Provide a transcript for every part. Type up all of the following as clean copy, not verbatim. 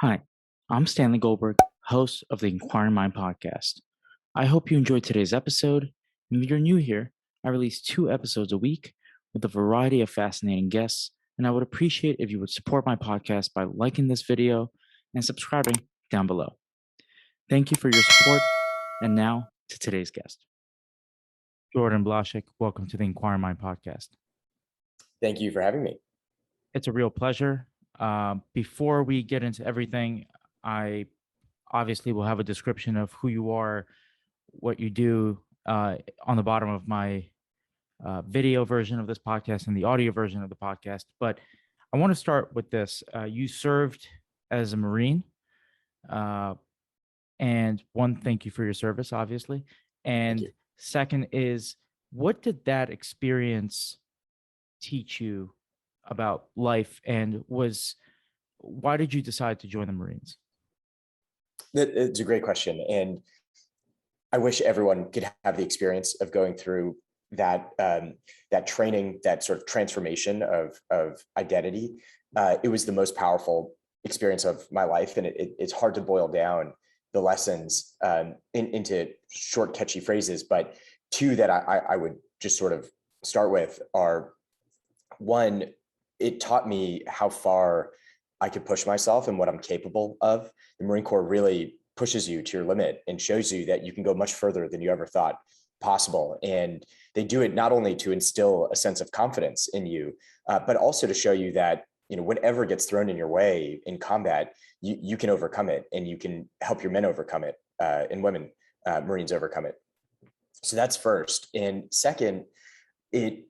Hi, I'm Stanley Goldberg, host of the Inquiring Mind podcast. I hope you enjoyed today's episode. And if you're new here, I release 2 episodes a week with a variety of fascinating guests, and I would appreciate if you would support my podcast by liking this video and subscribing down below. Thank you for your support, and now to today's guest. Jordan Blashek, welcome to the Inquiring Mind podcast. Thank you for having me. It's a real pleasure. Before we get into everything, I obviously will have a description of who you are, what you do on the bottom of my video version of this podcast and the audio version of the podcast. But I want to start with this. You served as a Marine. And one, thank you for your service, obviously. And second is, what did that experience teach you about life, and why did you decide to join the Marines? It's a great question. And I wish everyone could have the experience of going through that training, that sort of transformation of identity. It was the most powerful experience of my life. And it's hard to boil down the lessons into short, catchy phrases. But two that I would just sort of start with are, one, it taught me how far I could push myself and what I'm capable of. The Marine Corps really pushes you to your limit and shows you that you can go much further than you ever thought possible. And they do it not only to instill a sense of confidence in you, but also to show you that, whatever gets thrown in your way in combat, you can overcome it, and you can help your men overcome it, and women, Marines, overcome it. So that's first. And second, it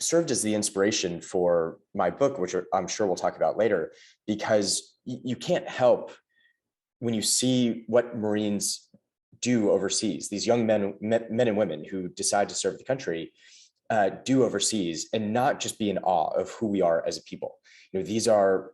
served as the inspiration for my book, which I'm sure we'll talk about later, because you can't help when you see what Marines do overseas, these young men and women who decide to serve the country, do overseas, and not just be in awe of who we are as a people. These are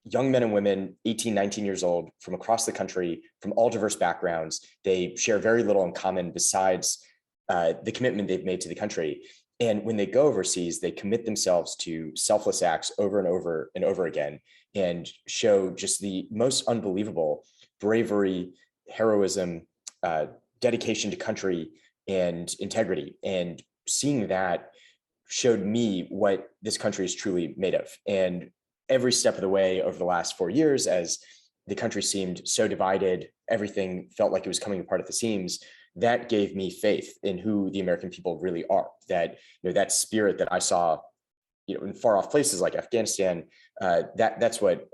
young men and women, 18, 19 years old, from across the country, from all diverse backgrounds. They share very little in common besides the commitment they've made to the country. And when they go overseas, they commit themselves to selfless acts over and over and over again, and show just the most unbelievable bravery, heroism, dedication to country, and integrity. And seeing that showed me what this country is truly made of. And every step of the way over the last 4 years, as the country seemed so divided, everything felt like it was coming apart at the seams, that gave me faith in who the American people really are. That, that spirit that I saw, in far off places like Afghanistan, that's what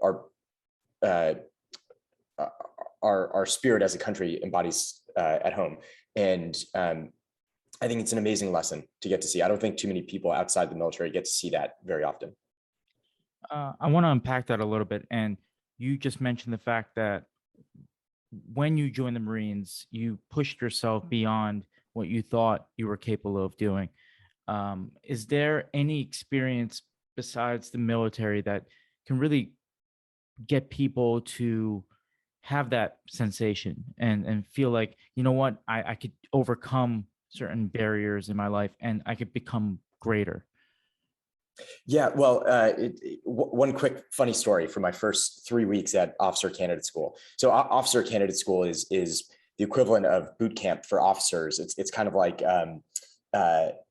our spirit as a country embodies at home. And I think it's an amazing lesson to get to see. I don't think too many people outside the military get to see that very often. I want to unpack that a little bit. And you just mentioned the fact that when you joined the Marines, you pushed yourself beyond what you thought you were capable of doing. Is there any experience besides the military that can really get people to have that sensation and feel like, what, I could overcome certain barriers in my life and I could become greater? Yeah, well, one quick funny story from my first 3 weeks at Officer Candidate School. So Officer Candidate School is the equivalent of boot camp for officers. It's kind of like,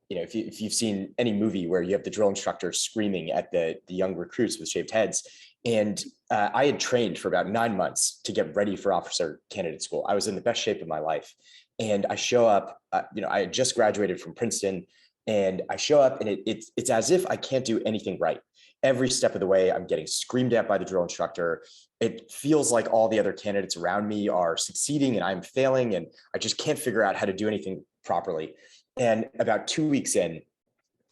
if you've seen any movie where you have the drill instructor screaming at the young recruits with shaved heads. And I had trained for about 9 months to get ready for Officer Candidate School. I was in the best shape of my life. And I show up, I had just graduated from Princeton. And I show up, and it's as if I can't do anything right. Every step of the way, I'm getting screamed at by the drill instructor. It feels like all the other candidates around me are succeeding and I'm failing, and I just can't figure out how to do anything properly. And about 2 weeks in,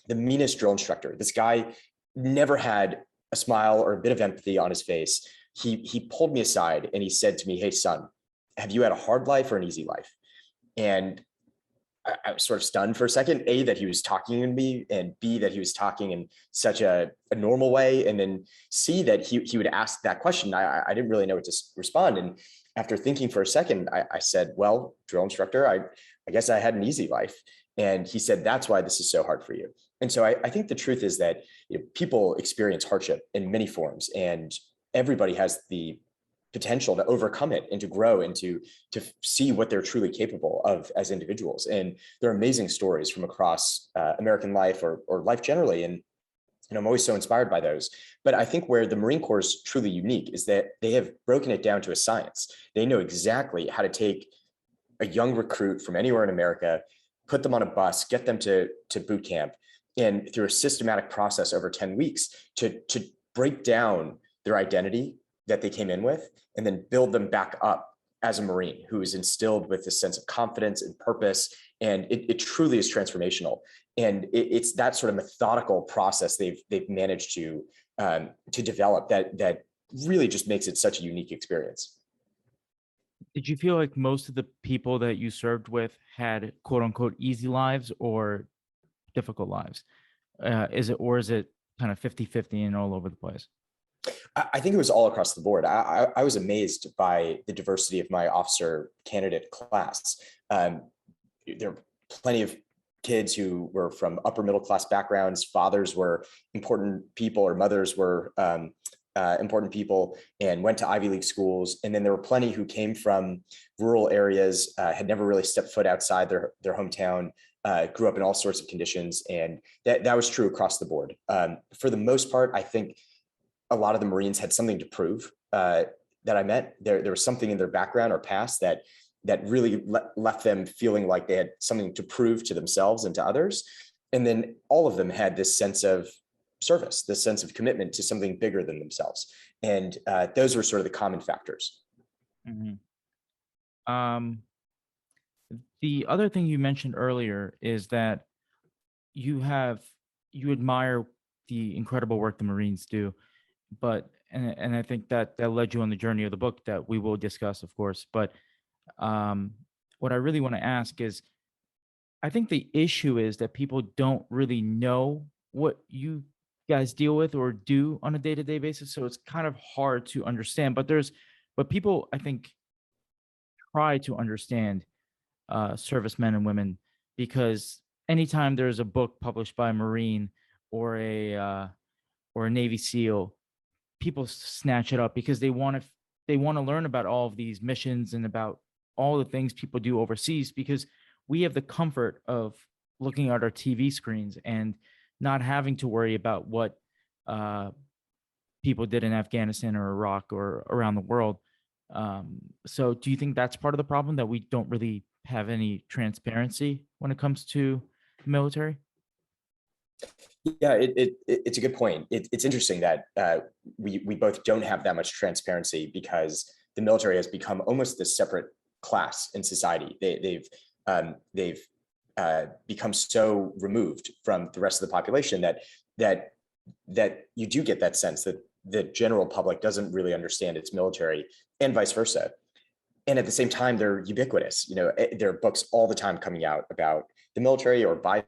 the meanest drill instructor, this guy never had a smile or a bit of empathy on his face. He pulled me aside and he said to me, "Hey, son, have you had a hard life or an easy life?" And I was sort of stunned for a second, A, that he was talking to me, and B, that he was talking in such a normal way. And then C, that he would ask that question. I didn't really know what to respond. And after thinking for a second, I said, "Well, drill instructor, I guess I had an easy life." And he said, "That's why this is so hard for you." And so I think the truth is that people experience hardship in many forms. And everybody has the potential to overcome it and to grow and to see what they're truly capable of as individuals. And there are amazing stories from across American life or life generally. And I'm always so inspired by those. But I think where the Marine Corps is truly unique is that they have broken it down to a science. They know exactly how to take a young recruit from anywhere in America, put them on a bus, get them to boot camp, and through a systematic process over 10 weeks to break down their identity that they came in with, and then build them back up as a Marine who is instilled with this sense of confidence and purpose. And it truly is transformational. And it's that sort of methodical process they've managed to develop that really just makes it such a unique experience. Did you feel like most of the people that you served with had quote unquote easy lives or difficult lives? Is it kind of 50-50 and all over the place? I think it was all across the board. I was amazed by the diversity of my officer candidate class. There were plenty of kids who were from upper middle class backgrounds. Fathers were important people, or mothers were important people, and went to Ivy League schools. And then there were plenty who came from rural areas, had never really stepped foot outside their hometown, grew up in all sorts of conditions. And that was true across the board. For the most part, I think a lot of the Marines had something to prove that I met. There was something in their background or past that really left them feeling like they had something to prove to themselves and to others. And then all of them had this sense of service, this sense of commitment to something bigger than themselves. And those were sort of the common factors. Mm-hmm. The other thing you mentioned earlier is that you admire the incredible work the Marines do, but and I think that led you on the journey of the book that we will discuss, of course. But what I really want to ask is, I think the issue is that people don't really know what you guys deal with or do on a day-to-day basis, so it's kind of hard to understand. But people, I think, try to understand servicemen and women, because anytime there's a book published by a Marine or a Navy SEAL, people snatch it up because they want to learn about all of these missions and about all the things people do overseas, because we have the comfort of looking at our TV screens and not having to worry about what people did in Afghanistan or Iraq or around the world. So do you think that's part of the problem, that we don't really have any transparency when it comes to the military? Yeah, it's a good point. It's interesting that we both don't have that much transparency because the military has become almost a separate class in society. They've become so removed from the rest of the population that you do get that sense that the general public doesn't really understand its military, and vice versa. And at the same time, they're ubiquitous. There are books all the time coming out about the military or by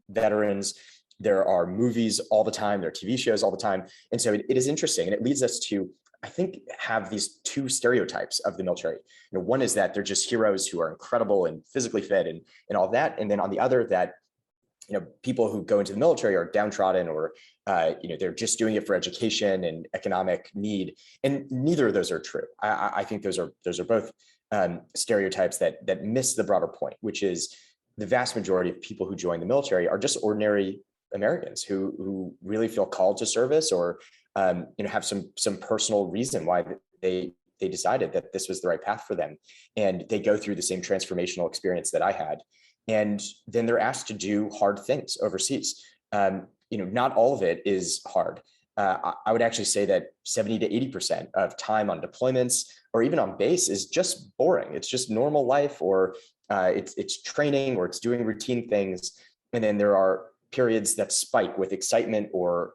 veterans. There are movies all the time. There are TV shows all the time. And so it is interesting. And it leads us to, I think, have these two stereotypes of the military. One is that they're just heroes who are incredible and physically fit and all that. And then on the other, that people who go into the military are downtrodden, or they're just doing it for education and economic need. And neither of those are true. I think those are both stereotypes that miss the broader point, which is the vast majority of people who join the military are just ordinary Americans who really feel called to service, or have some personal reason why they decided that this was the right path for them. And they go through the same transformational experience that I had. And then they're asked to do hard things overseas. Not all of it is hard. I would actually say that 70 to 80% of time on deployments or even on base is just boring. It's just normal life, or it's training, or it's doing routine things. And then there are periods that spike with excitement or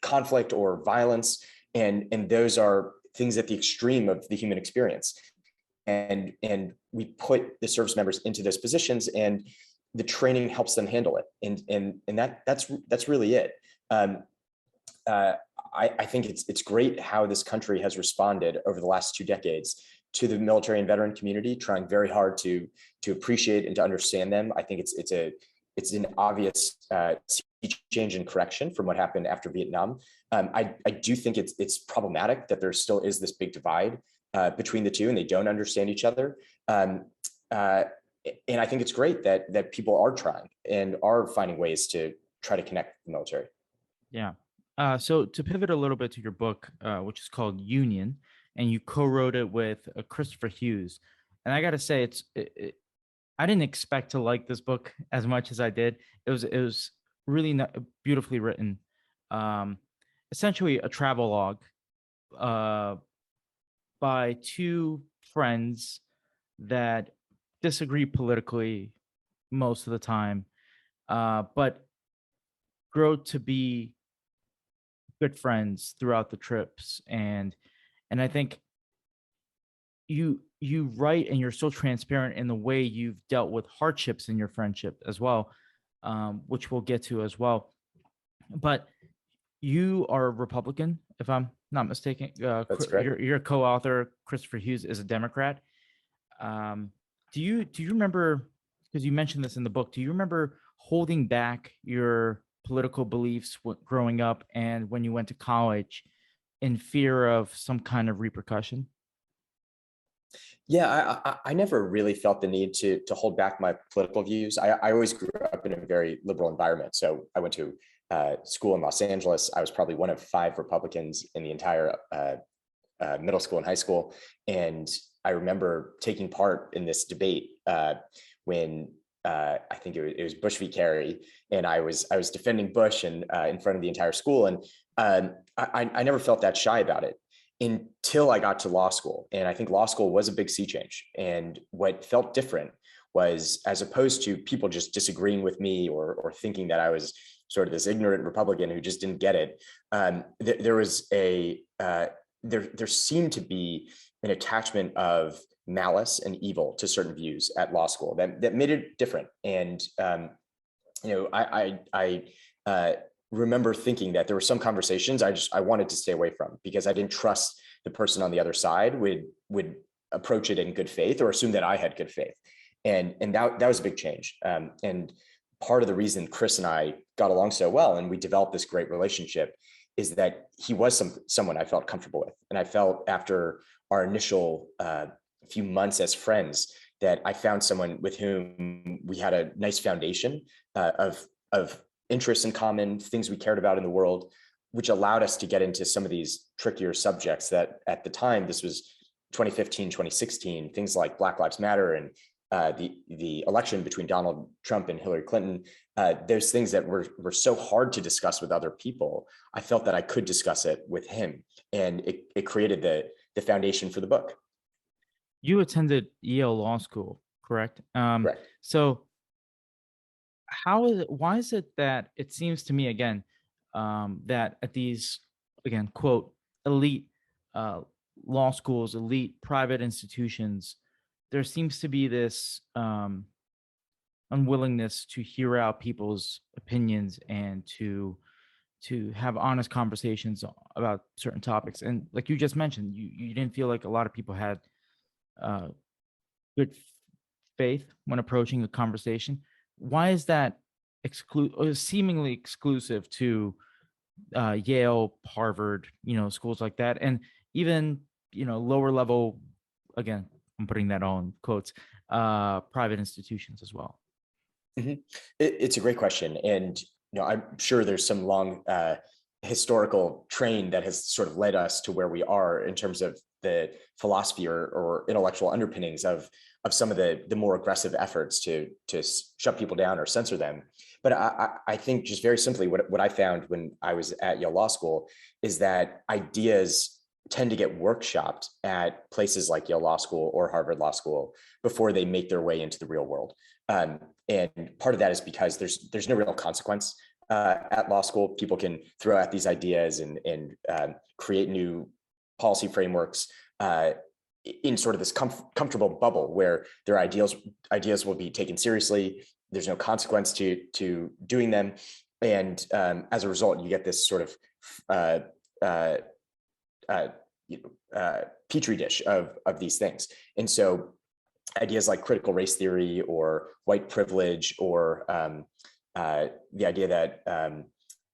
conflict or violence, and those are things at the extreme of the human experience. And we put the service members into those positions, and the training helps them handle it. And that's really it. I think it's great how this country has responded over the last 2 decades to the military and veteran community, trying very hard to appreciate and to understand them. I think it's an obvious change and correction from what happened after Vietnam. I do think it's problematic that there still is this big divide between the two, and they don't understand each other. And I think it's great that people are trying and are finding ways to try to connect the military. Yeah. So to pivot a little bit to your book, which is called Union, and you co-wrote it with Christopher Hughes, and I got to say, I didn't expect to like this book as much as I did. It was really beautifully written. Um, Essentially a travel log by two friends that disagree politically most of the time, but grow to be good friends throughout the trips. And I think you write, and you're so transparent in the way you've dealt with hardships in your friendship as well, which we'll get to as well. But you are a Republican, if I'm not mistaken. That's correct. Your co-author Christopher Hughes is a Democrat. Um, do you remember, because you mentioned this in the book, do you remember holding back your political beliefs growing up and when you went to college in fear of some kind of repercussion? Yeah, I never really felt the need to hold back my political views. I always grew up in a very liberal environment. So I went to school in Los Angeles. I was probably one of 5 Republicans in the entire middle school and high school. And I remember taking part in this debate when I think it was Bush v. Kerry, and I was defending Bush and in front of the entire school. And I never felt that shy about it until I got to law school. And I think law school was a big sea change. And what felt different was, as opposed to people just disagreeing with me or thinking that I was sort of this ignorant Republican who just didn't get it, there was there seemed to be an attachment of malice and evil to certain views at law school that made it different. And I remember thinking that there were some conversations I wanted to stay away from, because I didn't trust the person on the other side would approach it in good faith or assume that I had good faith. And that was a big change. And part of the reason Chris and I got along so well and we developed this great relationship is that he was someone I felt comfortable with. And I felt after our initial few months as friends that I found someone with whom we had a nice foundation of interests in common, things we cared about in the world, which allowed us to get into some of these trickier subjects that at the time, this was 2015, 2016, things like Black Lives Matter and the election between Donald Trump and Hillary Clinton, those things that were so hard to discuss with other people, I felt that I could discuss it with him. And it created the foundation for the book. You attended Yale Law School, correct? Right. So why is it that it seems to me, again, that at these, again, quote, elite law schools, elite private institutions, there seems to be this unwillingness to hear out people's opinions and to have honest conversations about certain topics. And like you just mentioned, you didn't feel like a lot of people had good faith when approaching a conversation. Why is that seemingly exclusive to Yale, Harvard, schools like that, and even lower level, again, I'm putting that on quotes, private institutions as well? Mm-hmm. It's a great question, and I'm sure there's some long historical train that has sort of led us to where we are in terms of the philosophy or intellectual underpinnings of some of the more aggressive efforts to shut people down or censor them. But I think just very simply what I found when I was at Yale Law School is that ideas tend to get workshopped at places like Yale Law School or Harvard Law School before they make their way into the real world. And part of that is because there's no real consequence at law school. People can throw out these ideas and create new policy frameworks in sort of this comfortable bubble where their ideas will be taken seriously. There's no consequence to doing them, and as a result, you get this sort of petri dish of these things. And so ideas like critical race theory or white privilege or the idea that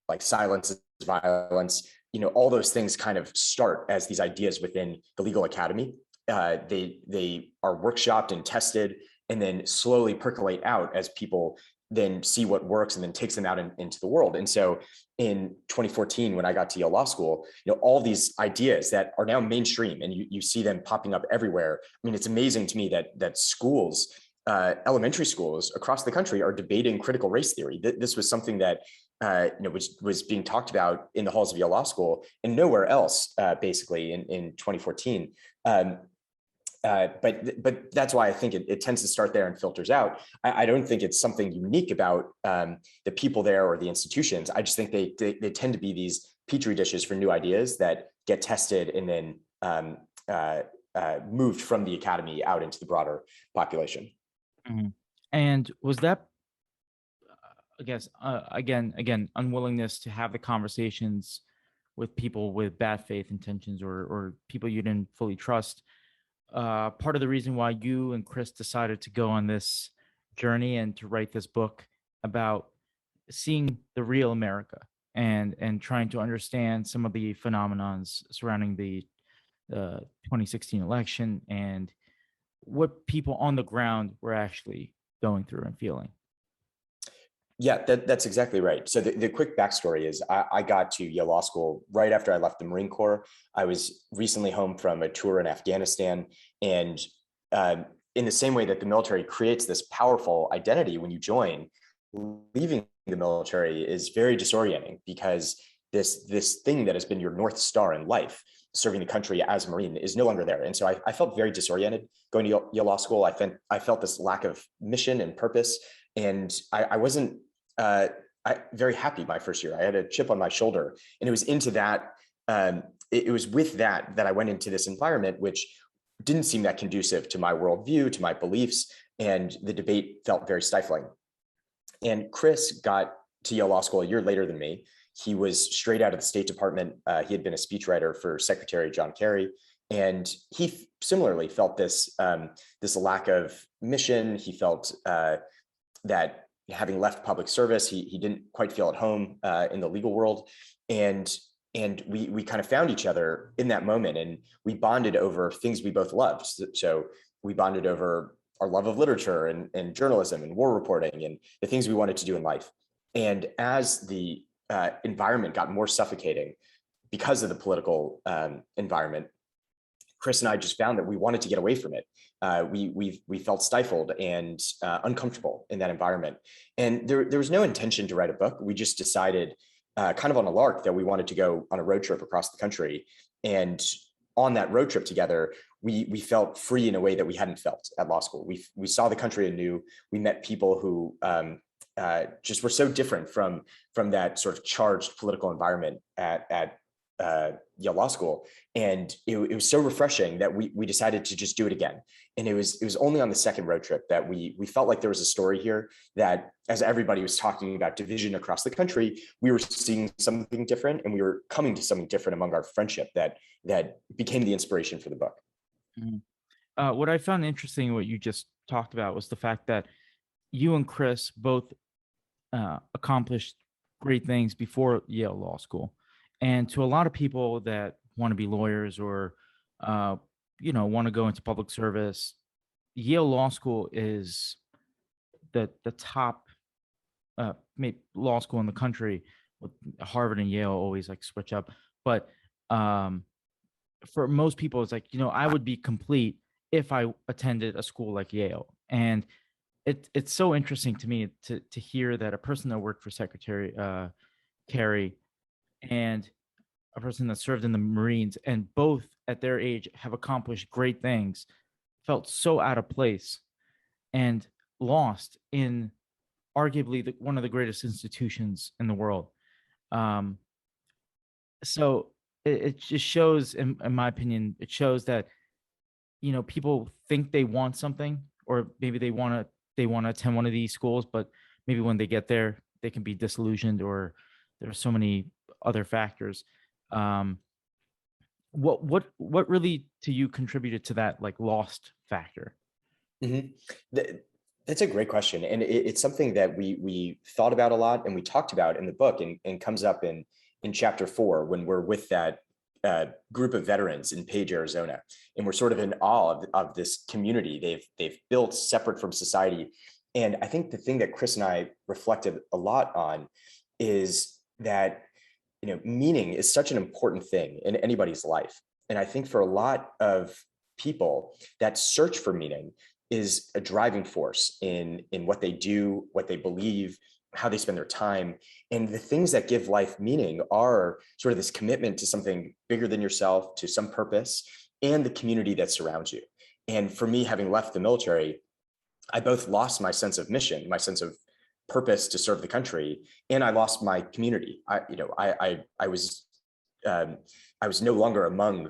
like silence is violence, all those things kind of start as these ideas within the legal academy. They are workshopped and tested, and then slowly percolate out as people then see what works and then takes them out into the world. And so in 2014, when I got to Yale Law School, all these ideas that are now mainstream and you see them popping up everywhere. I mean, it's amazing to me that schools, elementary schools across the country are debating critical race theory. This was something that was being talked about in the halls of Yale Law School and nowhere else, basically in 2014. But that's why I think it tends to start there and filters out. I don't think it's something unique about the people there or the institutions. I just think they tend to be these petri dishes for new ideas that get tested and then moved from the academy out into the broader population. Mm-hmm. And was that, I guess, again, unwillingness to have the conversations with people with bad faith intentions or people you didn't fully trust, part of the reason why you and Chris decided to go on this journey and to write this book about seeing the real America and trying to understand some of the phenomenons surrounding the 2016 election and what people on the ground were actually going through and feeling? Yeah, that's exactly right. So the quick backstory is I got to Yale Law School right after I left the Marine Corps. I was recently home from a tour in Afghanistan. And in the same way that the military creates this powerful identity when you join, leaving the military is very disorienting because this thing that has been your North Star in life, serving the country as a Marine, is no longer there. And so I felt very disoriented going to Yale Law School. I felt this lack of mission and purpose. And I wasn't very happy my first year. I had a chip on my shoulder, and it was into that. It was with that I went into this environment, which didn't seem that conducive to my worldview, to my beliefs, and the debate felt very stifling. And Chris got to Yale Law School a year later than me. He was straight out of the State Department. He had been a speechwriter for Secretary John Kerry, and he similarly felt this lack of mission. He felt that having left public service, he didn't quite feel at home in the legal world. And we kind of found each other in that moment, and we bonded over things we both loved. So we bonded over our love of literature and journalism and war reporting and the things we wanted to do in life. And as the environment got more suffocating because of the political environment, Chris and I just found that we wanted to get away from it. We felt stifled and uncomfortable in that environment. And there was no intention to write a book. We just decided kind of on a lark that we wanted to go on a road trip across the country. And on that road trip together, we felt free in a way that we hadn't felt at law school. We saw the country anew. We met people who just were so different from that sort of charged political environment at Yale Law School. And it was so refreshing that we decided to just do it again. And it was only on the second road trip that we felt like there was a story here that, as everybody was talking about division across the country, we were seeing something different, and we were coming to something different among our friendship that became the inspiration for the book. Mm-hmm. What I found interesting in what you just talked about was the fact that you and Chris both accomplished great things before Yale Law School. And to a lot of people that want to be lawyers or, want to go into public service, Yale Law School is the top law school in the country. With Harvard and Yale always like switch up. But for most people, it's like, I would be complete if I attended a school like Yale. And it's so interesting to me to hear that a person that worked for Secretary Kerry and a person that served in the Marines, and both at their age have accomplished great things, felt so out of place and lost in arguably one of the greatest institutions in the world. So it just shows, in my opinion, it shows that, people think they want something, or maybe they want to attend one of these schools, but maybe when they get there, they can be disillusioned, or there are so many other factors. What really to you contributed to that like lost factor? Mm-hmm. That's a great question. And it's something that we thought about a lot and we talked about in the book, and comes up in chapter 4 when we're with that group of veterans in Page, Arizona. And we're sort of in awe of this community they've built separate from society. And I think the thing that Chris and I reflected a lot on is that, meaning is such an important thing in anybody's life. And I think for a lot of people, that search for meaning is a driving force in what they do, what they believe, how they spend their time. And the things that give life meaning are sort of this commitment to something bigger than yourself, to some purpose, and the community that surrounds you. And for me, having left the military, I both lost my sense of mission, my sense of purpose to serve the country, and I lost my community. I was no longer among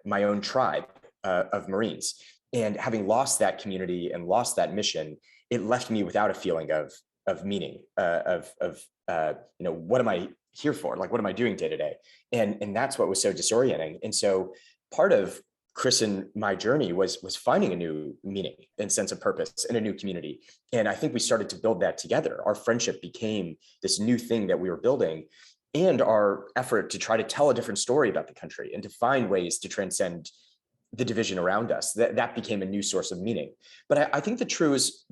my own tribe of Marines. And having lost that community and lost that mission, it left me without a feeling of meaning, what am I here for? Like, what am I doing day to day? And that's what was so disorienting. And so part of Chris and my journey was finding a new meaning and sense of purpose in a new community. And I think we started to build that together. Our friendship became this new thing that we were building, and our effort to try to tell a different story about the country and to find ways to transcend the division around us, that became a new source of meaning. But I think this is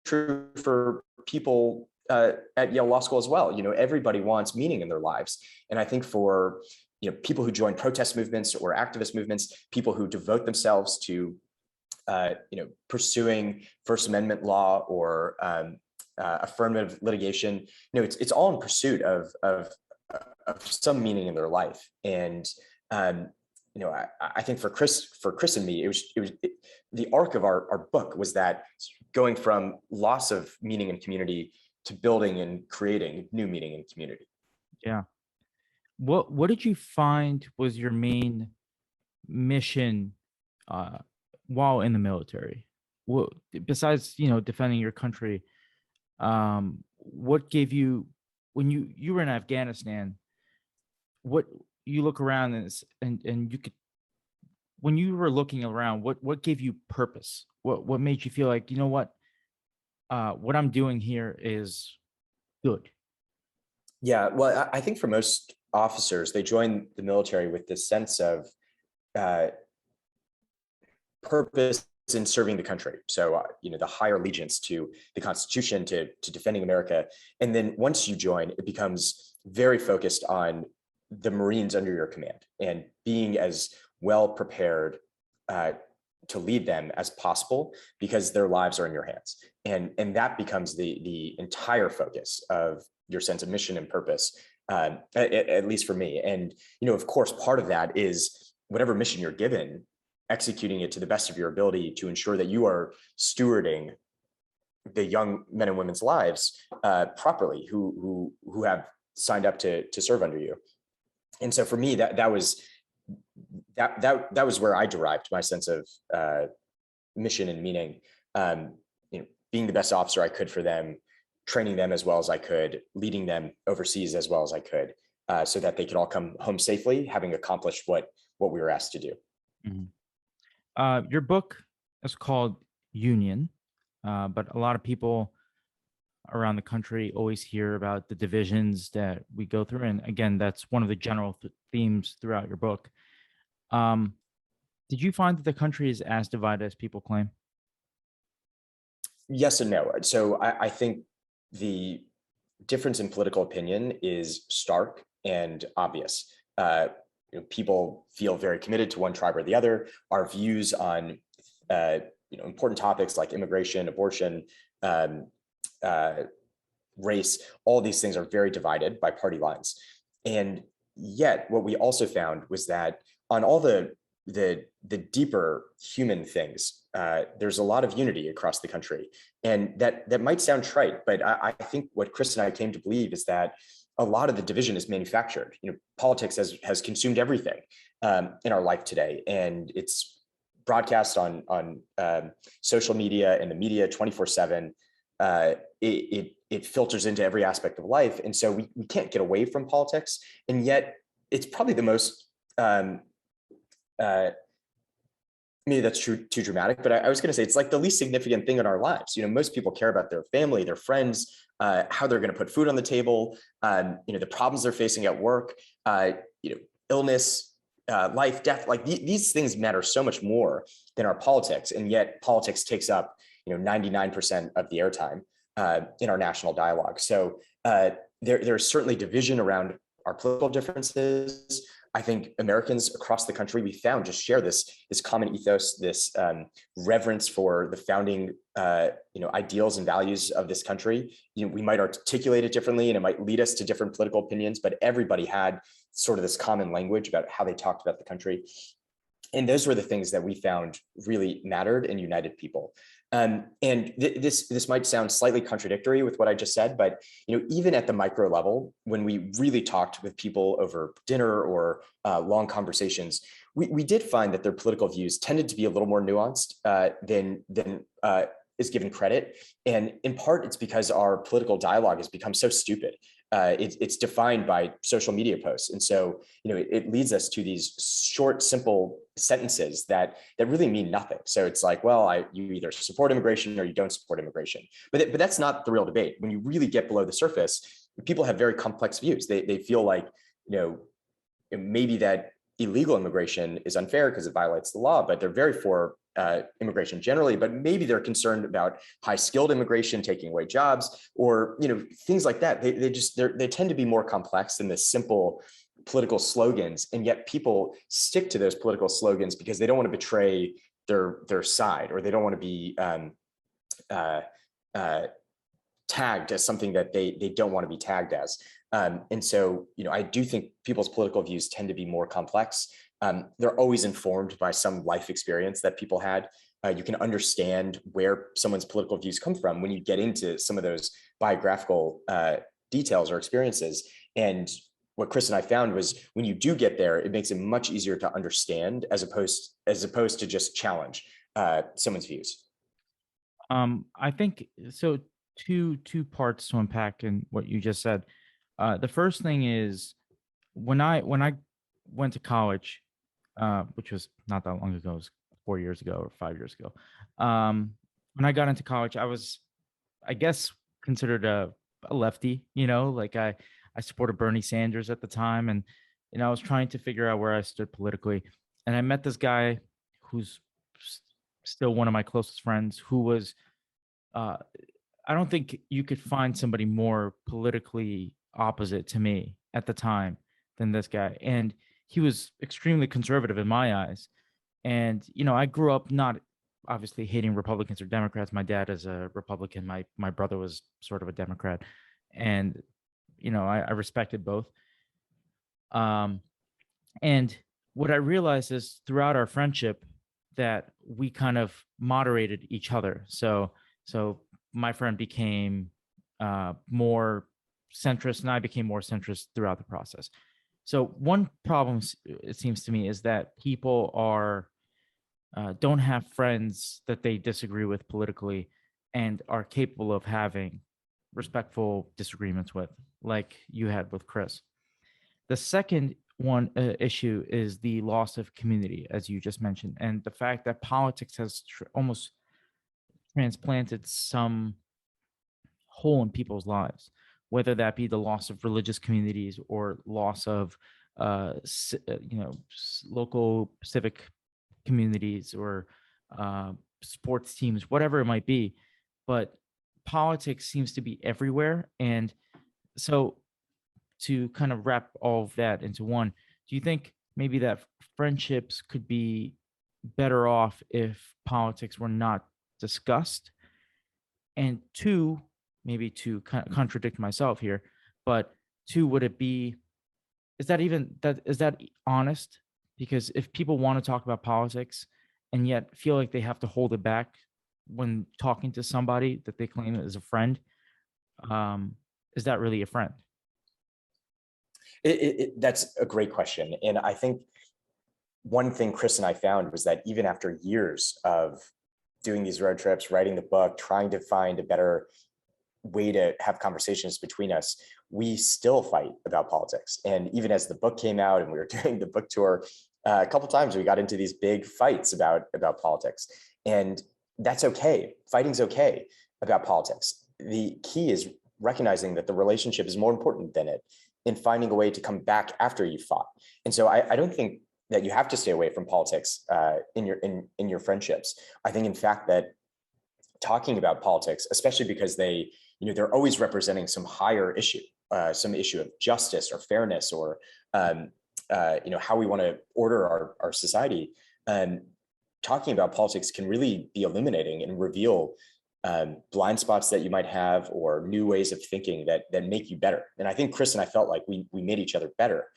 true for people at Yale Law School as well. Everybody wants meaning in their lives. And I think for people who join protest movements or activist movements, people who devote themselves to pursuing First Amendment law or affirmative litigation, it's all in pursuit of some meaning in their life. And I think for Chris and me, the arc of our book was that going from loss of meaning in community to building and creating new meaning in community. Yeah. What did you find was your main mission while in the military? What, besides defending your country, what gave you, when you were in Afghanistan, what you look around and you could, when you were looking around, what gave you purpose? What made you feel like, what I'm doing here is good? Yeah, well, I think for most officers, they join the military with this sense of purpose in serving the country. So, the higher allegiance to the Constitution, to defending America. And then once you join, it becomes very focused on the Marines under your command and being as well prepared to lead them as possible, because their lives are in your hands. And that becomes the entire focus of your sense of mission and purpose, at least for me. And, of course, part of that is whatever mission you're given, executing it to the best of your ability to ensure that you are stewarding the young men and women's lives properly, who have signed up to serve under you. And so for me, that was where I derived my sense of mission and meaning. Being the best officer I could for them, training them as well as I could, leading them overseas as well as I could, so that they could all come home safely, having accomplished what we were asked to do. Mm-hmm. Your book is called Union, but a lot of people around the country always hear about the divisions that we go through. And again, that's one of the general themes throughout your book. Did you find that the country is as divided as people claim? Yes and no. So I think the difference in political opinion is stark and obvious. People feel very committed to one tribe or the other. Our views on important topics like immigration, abortion, race, all these things are very divided by party lines. And yet what we also found was that on all the deeper human things, there's a lot of unity across the country. And that might sound trite, but I think what Chris and I came to believe is that a lot of the division is manufactured. Politics has consumed everything in our life today, and it's broadcast on social media and the media 24/7. It filters into every aspect of life, and so we can't get away from politics. And yet, it's probably the most maybe that's too dramatic, but I was going to say it's like the least significant thing in our lives. Most people care about their family, their friends, how they're going to put food on the table, the problems they're facing at work, illness, life, death. Like these things matter so much more than our politics, and yet politics takes up 99% of the airtime in our national dialogue. So there's certainly division around our political differences. I think Americans across the country, we found, just share this common ethos, this reverence for the founding ideals and values of this country. We might articulate it differently, and it might lead us to different political opinions, but everybody had sort of this common language about how they talked about the country. And those were the things that we found really mattered and united people. This might sound slightly contradictory with what I just said, but even at the micro level, when we really talked with people over dinner or long conversations, we did find that their political views tended to be a little more nuanced than is given credit. And in part, it's because our political dialogue has become so stupid. It's defined by social media posts. And so, it leads us to these short, simple sentences that really mean nothing. So it's like, well, you either support immigration or you don't support immigration. But that's not the real debate. When you really get below the surface, people have very complex views. They feel like, maybe that illegal immigration is unfair because it violates the law, but they're very for immigration generally, but maybe they're concerned about high skilled immigration taking away jobs, or things like that. They tend to be more complex than the simple political slogans, and yet people stick to those political slogans because they don't want to betray their side, or they don't want to be tagged as something that they don't want to be tagged as. And so, I do think people's political views tend to be more complex. They're always informed by some life experience that people had. You can understand where someone's political views come from when you get into some of those biographical details or experiences. And what Chris and I found was, when you do get there, it makes it much easier to understand as opposed to just challenge someone's views. I think so. Two parts to unpack in what you just said. The first thing is, when I went to college, which was not that long ago, it was 4 years ago or 5 years ago. When I got into college, I was, I guess, considered a lefty. Like I supported Bernie Sanders at the time, and I was trying to figure out where I stood politically. And I met this guy who's still one of my closest friends, who was, I don't think you could find somebody more politically opposite to me at the time than this guy. And he was extremely conservative in my eyes. And, I grew up not obviously hating Republicans or Democrats. My dad is a Republican. My brother was sort of a Democrat. And, I respected both. And what I realized is, throughout our friendship, that we kind of moderated each other. So my friend became more centrist, and I became more centrist throughout the process. So one problem, it seems to me, is that people don't have friends that they disagree with politically, and are capable of having respectful disagreements with, like you had with Chris. The second one issue is the loss of community, as you just mentioned, and the fact that politics has almost transplanted some hole in people's lives, whether that be the loss of religious communities or loss of local civic communities, or sports teams, whatever it might be. But politics seems to be everywhere. And so, to kind of wrap all of that into one, do you think maybe that friendships could be better off if politics were not discussed? And two, maybe to contradict myself here, but two, would it be, is that honest? Because if people want to talk about politics and yet feel like they have to hold it back when talking to somebody that they claim is a friend, is that really a friend? That's a great question. And I think one thing Chris and I found was that even after years of doing these road trips, writing the book, trying to find a better way to have conversations between us, we still fight about politics. And even as the book came out and we were doing the book tour, A couple times we got into these big fights about politics, and that's okay. Fighting's okay about politics. The key is recognizing that the relationship is more important than it, in finding a way to come back after you fought. And so I don't think that you have to stay away from politics in your friendships. I think, in fact, that talking about politics, especially because they're always representing some higher issue, some issue of justice or fairness, or how we want to order our society. Talking about politics can really be illuminating and reveal blind spots that you might have, or new ways of thinking that make you better. And I think Chris and I felt like we made each other better.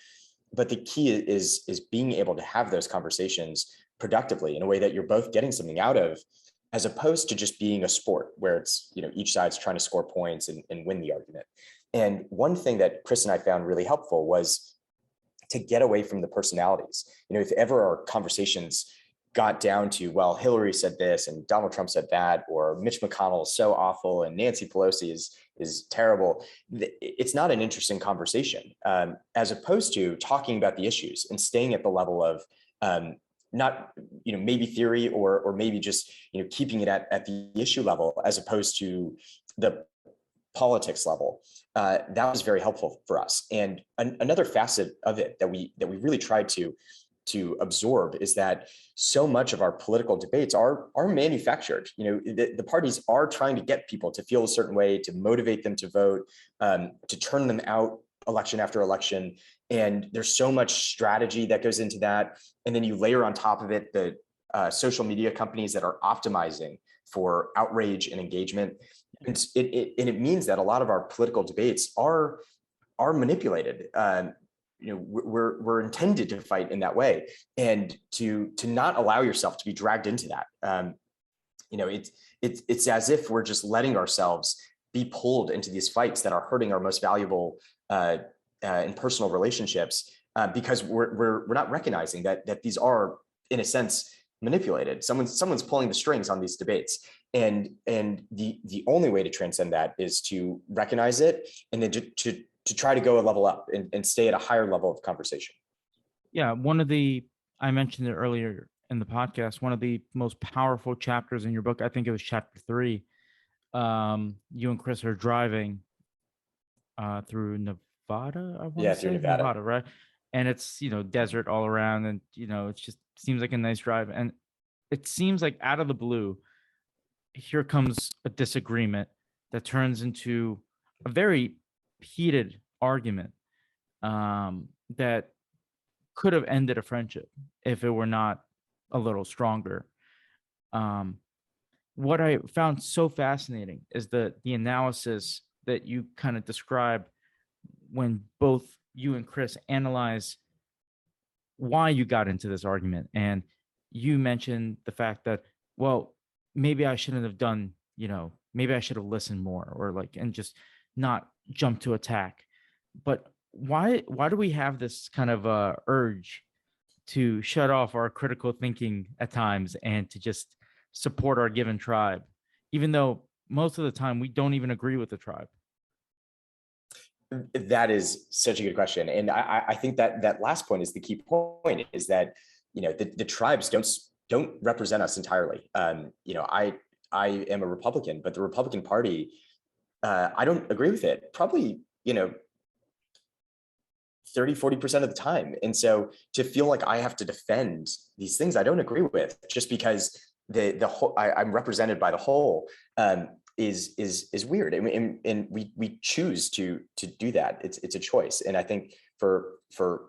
But the key is being able to have those conversations productively in a way that you're both getting something out of, as opposed to just being a sport where it's, each side's trying to score points and win the argument. And one thing that Chris and I found really helpful was to get away from the personalities. If ever our conversations got down to, well, Hillary said this and Donald Trump said that, or Mitch McConnell is so awful and Nancy Pelosi is terrible, it's not an interesting conversation, as opposed to talking about the issues and staying at the level of not maybe theory, or maybe just keeping it at the issue level, as opposed to the politics level. That was very helpful for us. And another facet of it that we really tried to absorb is that so much of our political debates are manufactured. The parties are trying to get people to feel a certain way, to motivate them to vote, to turn them out election after election. And there's so much strategy that goes into that. And then you layer on top of it the social media companies that are optimizing for outrage and engagement. And it means that a lot of our political debates are manipulated. We're intended to fight in that way, and to not allow yourself to be dragged into that. It's as if we're just letting ourselves be pulled into these fights that are hurting our most valuable and personal relationships, because we're not recognizing that these are, in a sense, manipulated. Someone's pulling the strings on these debates, and the only way to transcend that is to recognize it, and then to try to go a level up and stay at a higher level of conversation. Yeah, I mentioned it earlier in the podcast, one of the most powerful chapters in your book, I think it was chapter 3. You and Chris are driving through Nevada. I want to say through Nevada, right? And it's desert all around, and it just seems like a nice drive. And it seems like out of the blue, here comes a disagreement that turns into a very heated argument that could have ended a friendship if it were not a little stronger. What I found so fascinating is the analysis that you kind of describe when both you and Chris analyze why you got into this argument. And you mentioned the fact that, well, maybe I shouldn't have done, maybe I should have listened more, or and just not jump to attack. But why do we have this kind of urge to shut off our critical thinking at times and to just support our given tribe, even though most of the time we don't even agree with the tribe? That is such a good question. And I think that last point is the key point, is that, the tribes don't represent us entirely. I am a Republican, but the Republican Party, I don't agree with it, probably, 30-40% of the time. And so to feel like I have to defend these things I don't agree with, just because the whole I'm represented by the whole, is weird. I mean, and we choose to do that. It's a choice. And I think for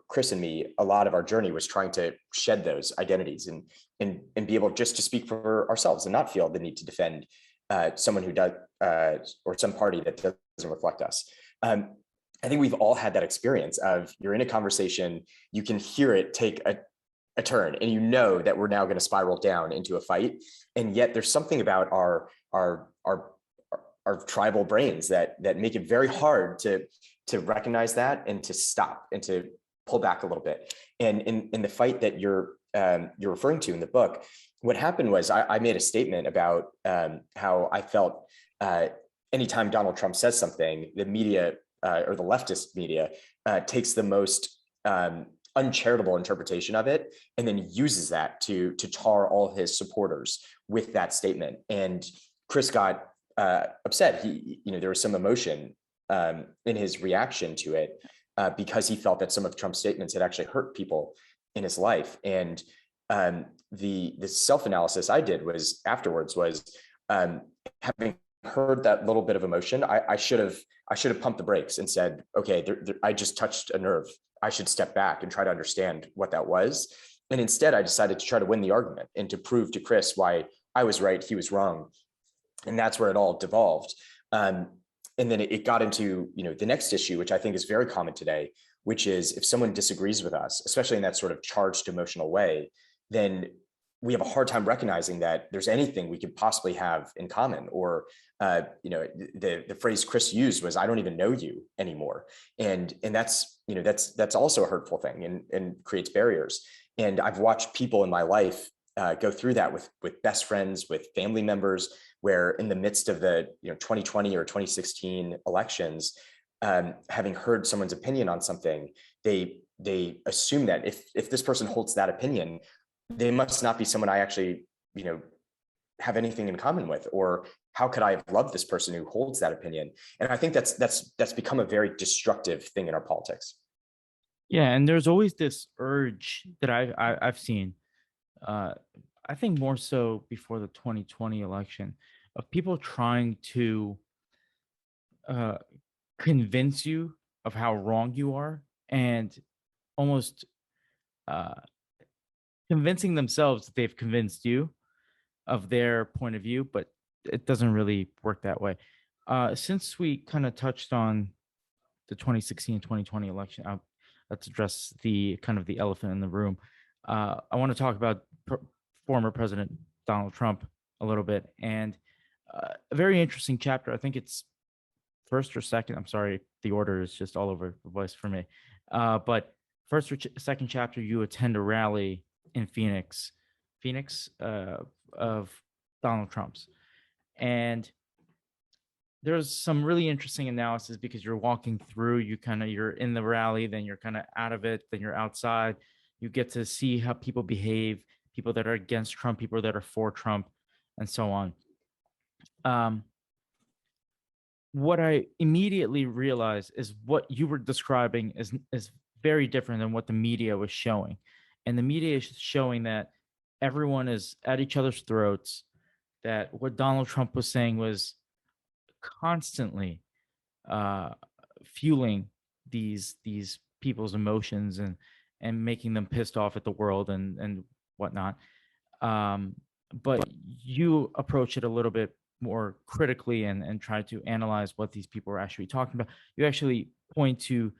Chris and me, a lot of our journey was trying to shed those identities and be able just to speak for ourselves and not feel the need to defend someone who does, or some party that doesn't reflect us. I think we've all had that experience of, you're in a conversation, you can hear it take a turn, and that we're now going to spiral down into a fight. And yet there's something about our tribal brains that make it very hard to recognize that and to stop and to pull back a little bit. And in the fight that you're referring to in the book, what happened was I made a statement about how I felt anytime Donald Trump says something, the media, or the leftist media, takes the most uncharitable interpretation of it, and then uses that to tar all his supporters with that statement. And Chris got upset. There was some emotion in his reaction to it because he felt that some of Trump's statements had actually hurt people in his life. And the self-analysis I did was afterwards was having heard that little bit of emotion, I should have pumped the brakes and said, okay, I just touched a nerve. I should step back and try to understand what that was. And instead, I decided to try to win the argument and to prove to Chris why I was right, he was wrong. And that's where it all devolved. And then it got into, the next issue, which I think is very common today, which is if someone disagrees with us, especially in that sort of charged emotional way, then we have a hard time recognizing that there's anything we could possibly have in common. Or, the phrase Chris used was, "I don't even know you anymore," and that's also a hurtful thing and creates barriers. And I've watched people in my life go through that with best friends, with family members, where in the midst of the 2020 or 2016 elections, having heard someone's opinion on something, they assume that if this person holds that opinion, they must not be someone I actually have anything in common with, or how could I have loved this person who holds that opinion? And I think that's become a very destructive thing in our politics. Yeah, and there's always this urge that I've seen. I think more so before the 2020 election, of people trying to uh, convince you of how wrong you are, and almost uh, convincing themselves that they've convinced you of their point of view, but it doesn't really work that way. Since we kind of touched on the 2016 2020 election, let's address the kind of the elephant in the room. I want to talk about former President Donald Trump a little bit, and a very interesting chapter. I think it's first or second. I'm sorry, the order is just all over the place for me. But first or second chapter, you attend a rally in Phoenix, of Donald Trump's, and there's some really interesting analysis because you're walking through, you're in the rally, then you're kind of out of it, then you're outside. You get to see how people behave, people that are against Trump, people that are for Trump, and so on. What I immediately realized is what you were describing is very different than what the media was showing. And the media is showing that everyone is at each other's throats, that what Donald Trump was saying was constantly fueling these people's emotions and making them pissed off at the world and whatnot. But you approach it a little bit more critically and try to analyze what these people are actually talking about. You actually point to,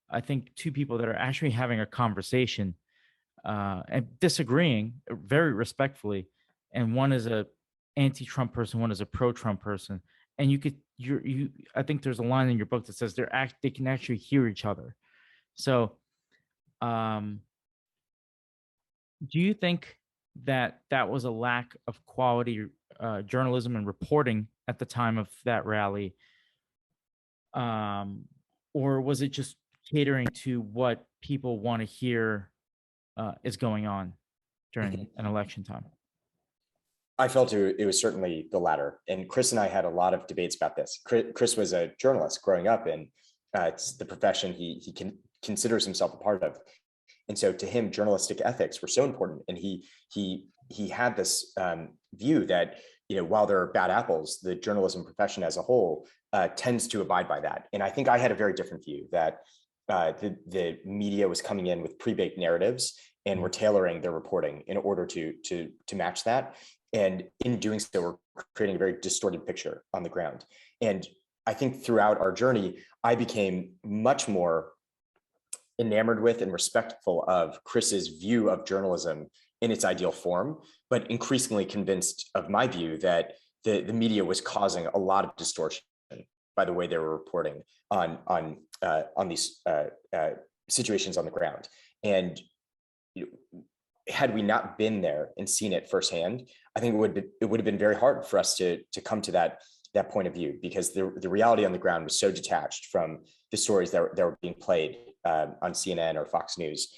I think, two people that are actually having a conversation and disagreeing very respectfully, and one is a anti-Trump person, one is a pro-Trump person, and I think there's a line in your book that says they can actually hear each other. So do you think that was a lack of quality journalism and reporting at the time of that rally, or was it just catering to what people want to hear is going on during an election time? I felt it was certainly the latter. And Chris and I had a lot of debates about this. Chris was a journalist growing up, and it's the profession he considers himself a part of. And so to him, journalistic ethics were so important. And he had this view that, while there are bad apples, the journalism profession as a whole tends to abide by that. And I think I had a very different view that the media was coming in with pre-baked narratives and were tailoring their reporting in order to match that. And in doing so, we're creating a very distorted picture on the ground. And I think throughout our journey, I became much more enamored with and respectful of Chris's view of journalism in its ideal form, but increasingly convinced of my view that the media was causing a lot of distortion by the way they were reporting on these situations on the ground. And had we not been there and seen it firsthand, I think it would have been very hard for us to come to that point of view, because the reality on the ground was so detached from the stories that were being played on CNN or Fox News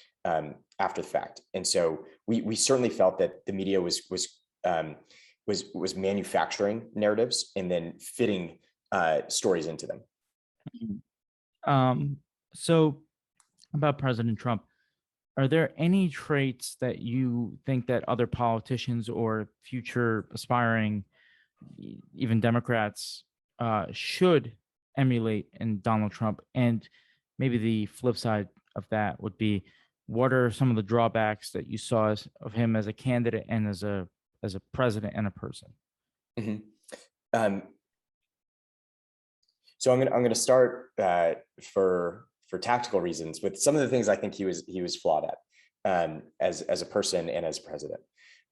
after the fact. And so we certainly felt that the media was manufacturing narratives and then fitting stories into them. So about President Trump, are there any traits that you think that other politicians or future aspiring, even Democrats, should emulate in Donald Trump? And maybe the flip side of that would be, what are some of the drawbacks that you saw of him as a candidate and as a president and a person? Mm-hmm. So I'm gonna start for tactical reasons with some of the things I think he was flawed at as a person and as president.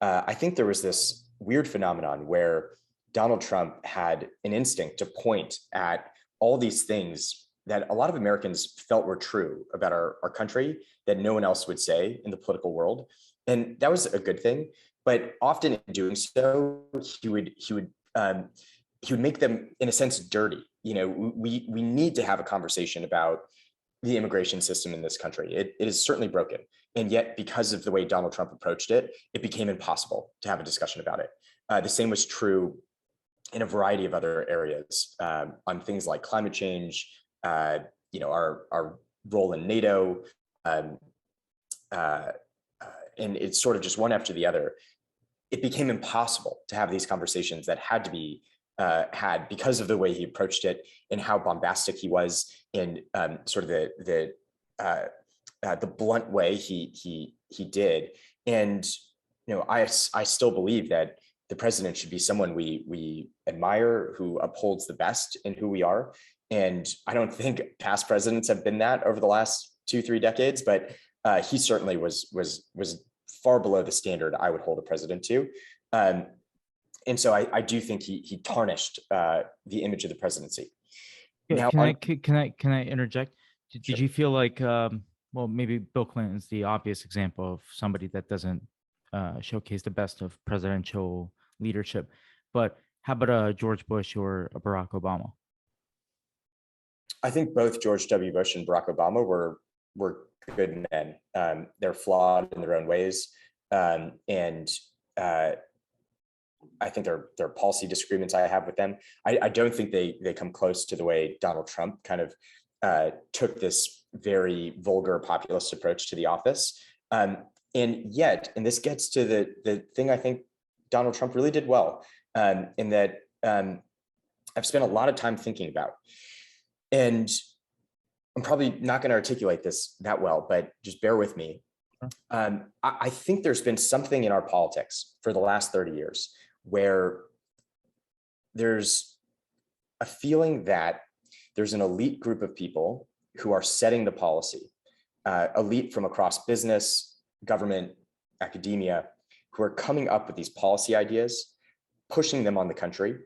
I think there was this weird phenomenon where Donald Trump had an instinct to point at all these things that a lot of Americans felt were true about our country that no one else would say in the political world. And that was a good thing. But often in doing so, he would make them, in a sense, dirty. We need to have a conversation about the immigration system in this country. It is certainly broken. And yet, because of the way Donald Trump approached it, it became impossible to have a discussion about it. The same was true in a variety of other areas on things like climate change, our role in NATO, and it's sort of just one after the other. It became impossible to have these conversations that had to be had because of the way he approached it and how bombastic he was in sort of the blunt way he did. And I still believe that the president should be someone we admire, who upholds the best in who we are. And I don't think past presidents have been that over the last 2-3 decades, but he certainly was far below the standard I would hold a president to. And so I do think he tarnished the image of the presidency. Now, can I interject? Did Sure. you feel like, well, maybe Bill Clinton is the obvious example of somebody that doesn't showcase the best of presidential leadership, but how about a George Bush or a Barack Obama? I think both George W. Bush and Barack Obama were good men. They're flawed in their own ways, and I think there are policy disagreements I have with them. I don't think they come close to the way Donald Trump kind of took this very vulgar populist approach to the office. And yet, and this gets to the thing I think Donald Trump really did well, in that I've spent a lot of time thinking about. And I'm probably not going to articulate this that well, but just bear with me. I think there's been something in our politics for the last 30 years where there's a feeling that there's an elite group of people who are setting the policy, elite from across business, government, academia, who are coming up with these policy ideas, pushing them on the country.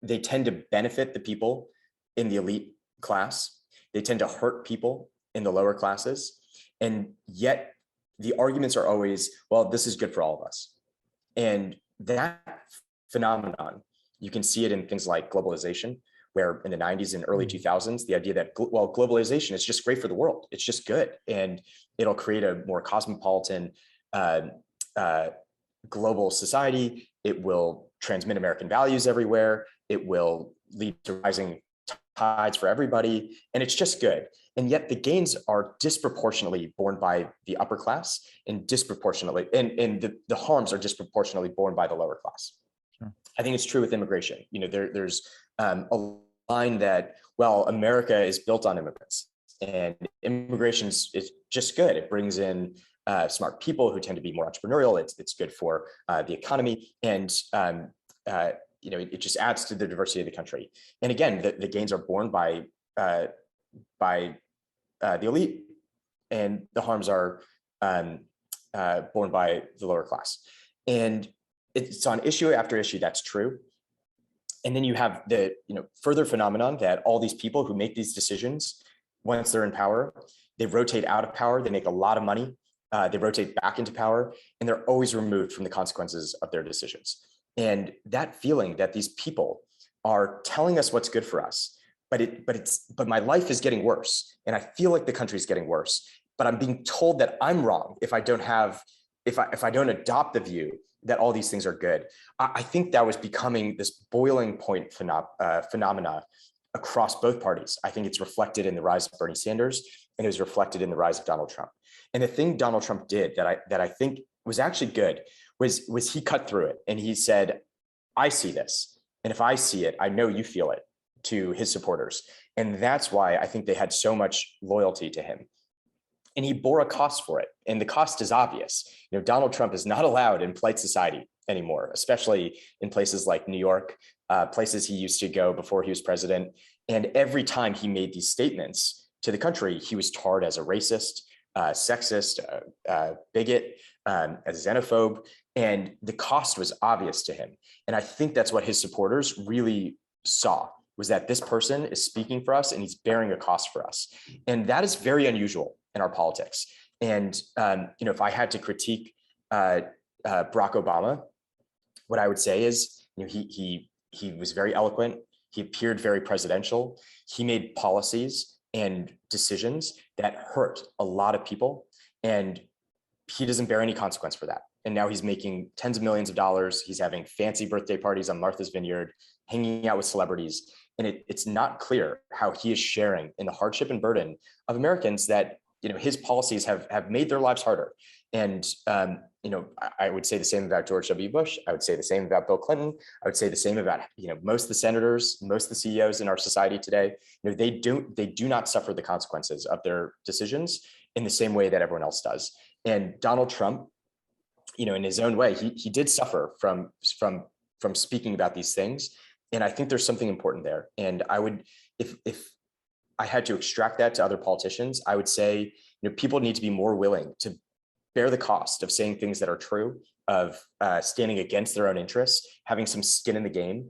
They tend to benefit the people in the elite class. They tend to hurt people in the lower classes. And yet the arguments are always, well, this is good for all of us. And that phenomenon, you can see it in things like globalization, where in the 90s and early 2000s, the idea that, well, globalization is just great for the world. It's just good. And it'll create a more cosmopolitan global society. It will transmit American values everywhere. It will lead to rising tides for everybody. And it's just good. And yet the gains are disproportionately borne by the upper class and disproportionately, and the harms are disproportionately borne by the lower class. Sure. I think it's true with immigration. There's a line that, well, America is built on immigrants, and immigration is just good. It brings in smart people who tend to be more entrepreneurial. It's good for the economy, and it just adds to the diversity of the country. And again, the gains are borne by the elite, and the harms are borne by the lower class. And it's on issue after issue that's true. And then you have the further phenomenon that all these people who make these decisions, once they're in power, they rotate out of power, they make a lot of money, they rotate back into power, and they're always removed from the consequences of their decisions. And that feeling that these people are telling us what's good for us, but my life is getting worse, and I feel like the country's getting worse, but I'm being told that I'm wrong if I don't adopt the view that all these things are good. I think that was becoming this boiling point phenomena across both parties. I think it's reflected in the rise of Bernie Sanders, and it was reflected in the rise of Donald Trump. And the thing Donald Trump did that I think was actually good was he cut through it and he said, I see this. And if I see it, I know you feel it, to his supporters. And that's why I think they had so much loyalty to him. And he bore a cost for it. And the cost is obvious. Donald Trump is not allowed in polite society anymore, especially in places like New York, places he used to go before he was president. And every time he made these statements to the country, he was tarred as a racist, sexist, bigot, a xenophobe. And the cost was obvious to him. And I think that's what his supporters really saw, was that this person is speaking for us and he's bearing a cost for us. And that is very unusual in our politics. And, if I had to critique Barack Obama, what I would say is, he was very eloquent. He appeared very presidential. He made policies and decisions that hurt a lot of people. And he doesn't bear any consequence for that. And now he's making tens of millions of dollars. He's having fancy birthday parties on Martha's Vineyard, hanging out with celebrities. And it's not clear how he is sharing in the hardship and burden of Americans that, his policies have made their lives harder. And, I would say the same about George W. Bush. I would say the same about Bill Clinton. I would say the same about, most of the senators, most of the CEOs in our society today. They do not suffer the consequences of their decisions in the same way that everyone else does. And Donald Trump, in his own way, he did suffer from speaking about these things. And I think there's something important there. And I would, if I had to extract that to other politicians, I would say, people need to be more willing to bear the cost of saying things that are true, of standing against their own interests, having some skin in the game,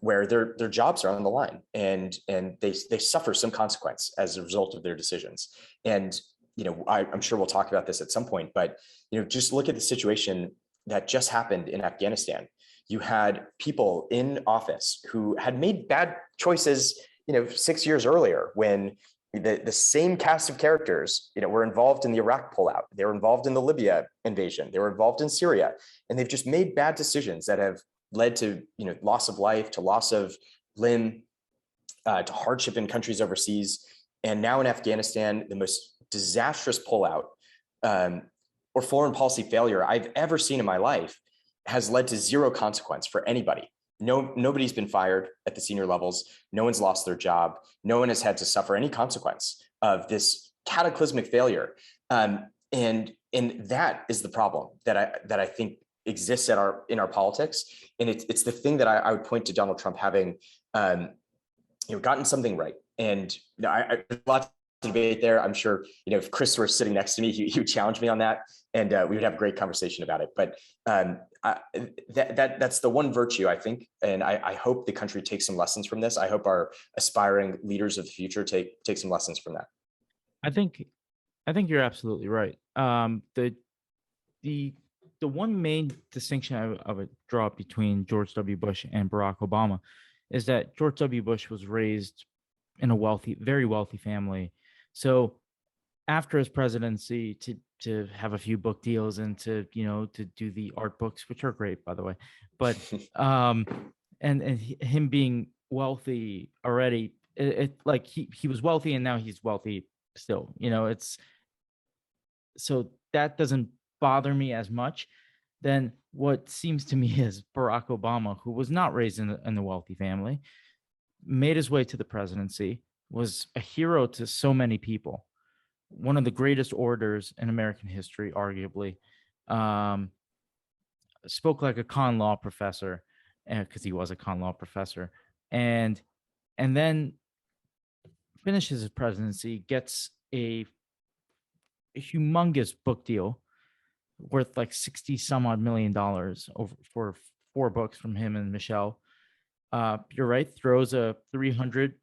where their jobs are on the line, and they suffer some consequence as a result of their decisions. And I'm sure we'll talk about this at some point, but just look at the situation that just happened in Afghanistan. You had people in office who had made bad choices, 6 years earlier, when the same cast of characters, were involved in the Iraq pullout. They were involved in the Libya invasion. They were involved in Syria, and they've just made bad decisions that have led to, loss of life, to loss of limb, to hardship in countries overseas. And now in Afghanistan, the most disastrous pullout or foreign policy failure I've ever seen in my life has led to zero consequence for anybody. Nobody's been fired at the senior levels. No one's lost their job. No one has had to suffer any consequence of this cataclysmic failure. And that is the problem that I think exists in our politics. And it's the thing that I would point to Donald Trump having gotten something right. And there's lots of debate there. I'm sure, if Chris were sitting next to me, he would challenge me on that, and we would have a great conversation about it. But that's the one virtue, I think. And I hope the country takes some lessons from this. I hope our aspiring leaders of the future take some lessons from that. I think you're absolutely right. The one main distinction I would draw between George W. Bush and Barack Obama is that George W. Bush was raised in a very wealthy family. So after his presidency, to have a few book deals and to do the art books, which are great, by the way, but and him being wealthy already, it like he was wealthy and now he's wealthy still. It's so that doesn't bother me as much than what seems to me is Barack Obama, who was not raised in a wealthy family, made his way to the presidency, was a hero to so many people, one of the greatest orators in American history, arguably, spoke like a con law professor, because he was a con law professor, and then finishes his presidency, gets a humongous book deal worth like 60 some odd million dollars for 4 books from him and Michelle. You're right, throws a 300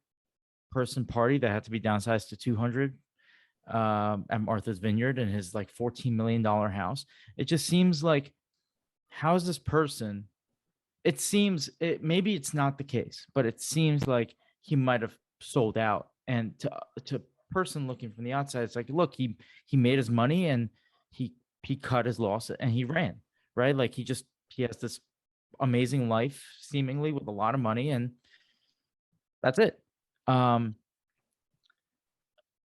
person party that had to be downsized to 200 at Martha's Vineyard in his like $14 million house. It just seems like, how is this person? Maybe it's not the case, but it seems like he might have sold out and to person looking from the outside, it's like, look, he made his money and he cut his loss and he ran, right? Like he has this amazing life seemingly with a lot of money, and that's it. Um,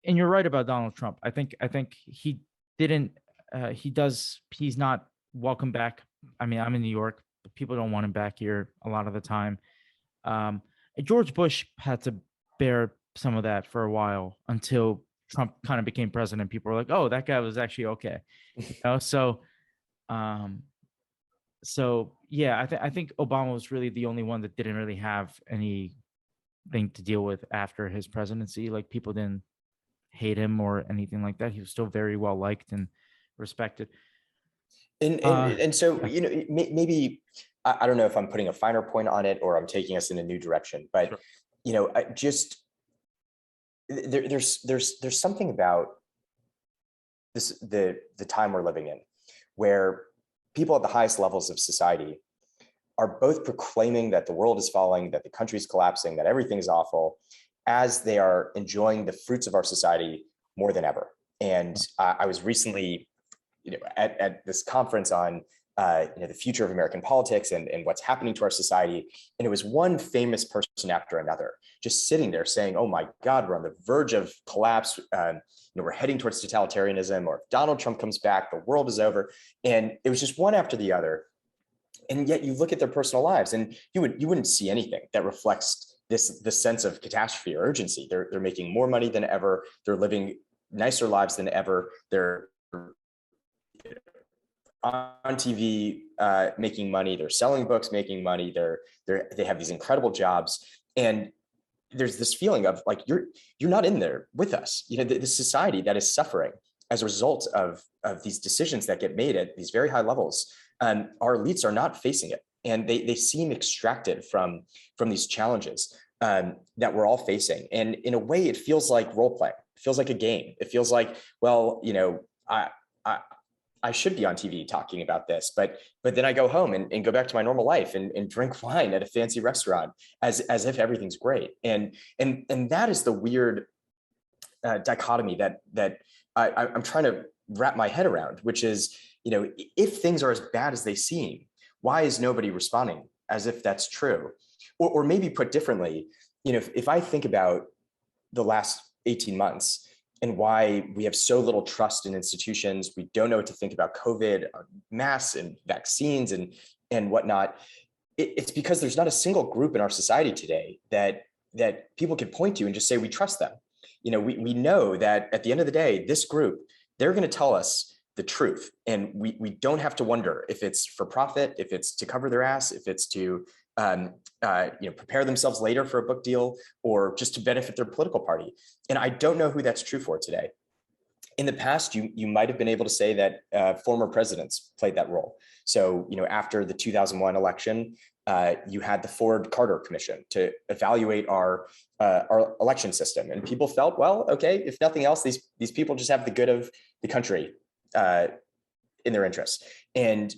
and you're right about Donald Trump. I think he didn't. He's not welcome back. I mean, I'm in New York. But people don't want him back here a lot of the time. George Bush had to bear some of that for a while until Trump kind of became president. People were like, "Oh, that guy was actually okay," um, yeah, I think Obama was really the only one that didn't really have anything to deal with after his presidency. Like people didn't hate him or anything like that. He was still very well liked and respected. And so, Yeah, maybe, I don't know if I'm putting a finer point on it or I'm taking us in a new direction, but, sure. just there's something about this, the time we're living in, where people at the highest levels of society are both proclaiming that the world is falling, that the country's collapsing, that everything's awful, as they are enjoying the fruits of our society more than ever. And I was recently, at this conference on the future of American politics and what's happening to our society. And it was one famous person after another, just sitting there saying, oh my God, we're on the verge of collapse. We're heading towards totalitarianism, or if Donald Trump comes back, the world is over. And it was just one after the other. And yet you look at their personal lives and you wouldn't see anything that reflects this sense of catastrophe or urgency. They're making more money than ever. They're living nicer lives than ever. They're on TV making money. They're selling books, making money. They have these incredible jobs, and there's this feeling of like you're not in there with us. The society that is suffering as a result of these decisions that get made at these very high levels. Our elites are not facing it, and they seem extracted from these challenges that we're all facing. And in a way, it feels like role play. It feels like a game. It feels like, well, I should be on TV talking about this, but then I go home and go back to my normal life and drink wine at a fancy restaurant as if everything's great. And that is the weird dichotomy that I'm trying to wrap my head around, which is, if things are as bad as they seem, why is nobody responding as if that's true? Or maybe put differently, if I think about the last 18 months, and why we have so little trust in institutions. We don't know what to think about COVID, masks and vaccines and whatnot. It's because there's not a single group in our society today that people can point to and just say, we trust them. We know that at the end of the day, this group, they're going to tell us the truth. And we don't have to wonder if it's for profit, if it's to cover their ass, if it's to prepare themselves later for a book deal, or just to benefit their political party. And I don't know who that's true for today. In the past, you might have been able to say that former presidents played that role. So, after the 2001 election, you had the Ford-Carter Commission to evaluate our election system, and people felt, well, okay, if nothing else, these people just have the good of the country in their interests. And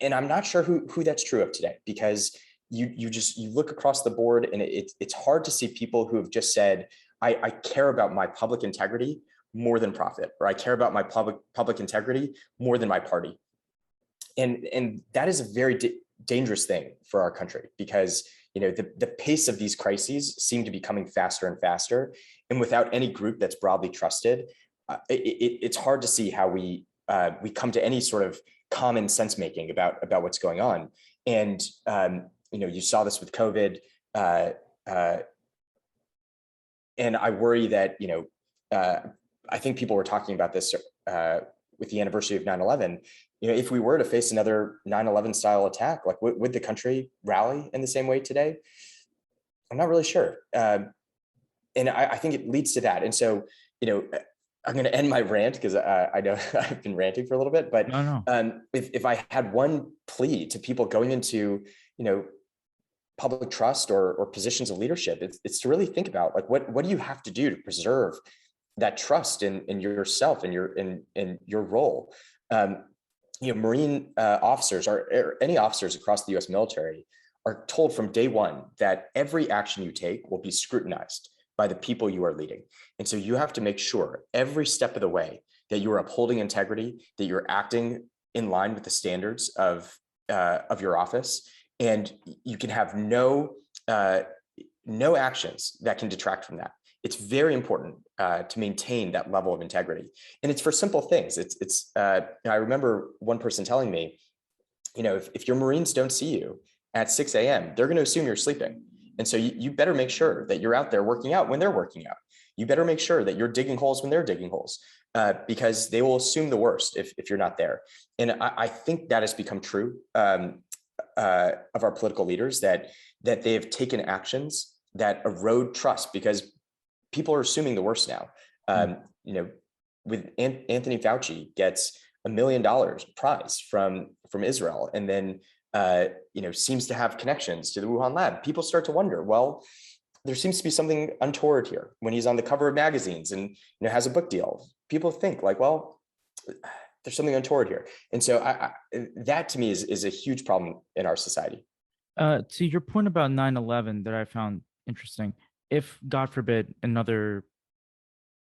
I'm not sure who that's true of today, because you look across the board and it's hard to see people who have just said, I care about my public integrity more than profit, or I care about my public integrity more than my party. And that is a very dangerous thing for our country, because the pace of these crises seem to be coming faster and faster. And without any group that's broadly trusted, it's hard to see how we come to any sort of common sense making about what's going on. And you saw this with COVID, and I worry that I think people were talking about this with the anniversary of 9/11. If we were to face another 9/11 style attack, like would the country rally in the same way today? I'm not really sure, and I think it leads to that. And so, I'm going to end my rant, because I know I've been ranting for a little bit, but No. if I had one plea to people going into public trust or positions of leadership, it's to really think about, like, what do you have to do to preserve that trust in yourself and in your role. Marine officers or any officers across the U.S. military are told from day one that every action you take will be scrutinized. by the people you are leading. And so you have to make sure every step of the way that you are upholding integrity, that you're acting in line with the standards of your office, and you can have no actions that can detract from that. It's very important to maintain that level of integrity, and it's for simple things. I remember one person telling me, if your Marines don't see you at 6 a.m., they're going to assume you're sleeping. And so you better make sure that you're out there working out when they're working out. You better make sure that you're digging holes when they're digging holes, because they will assume the worst if you're not there. And I think that has become true of our political leaders, that they have taken actions that erode trust, because people are assuming the worst now. With Anthony Fauci gets $1 million prize from Israel, and then seems to have connections to the Wuhan lab. People start to wonder, well, there seems to be something untoward here. When he's on the cover of magazines and has a book deal, people think like, well, there's something untoward here. And so that to me is a huge problem in our society. To your point about 9/11 that I found interesting, if God forbid another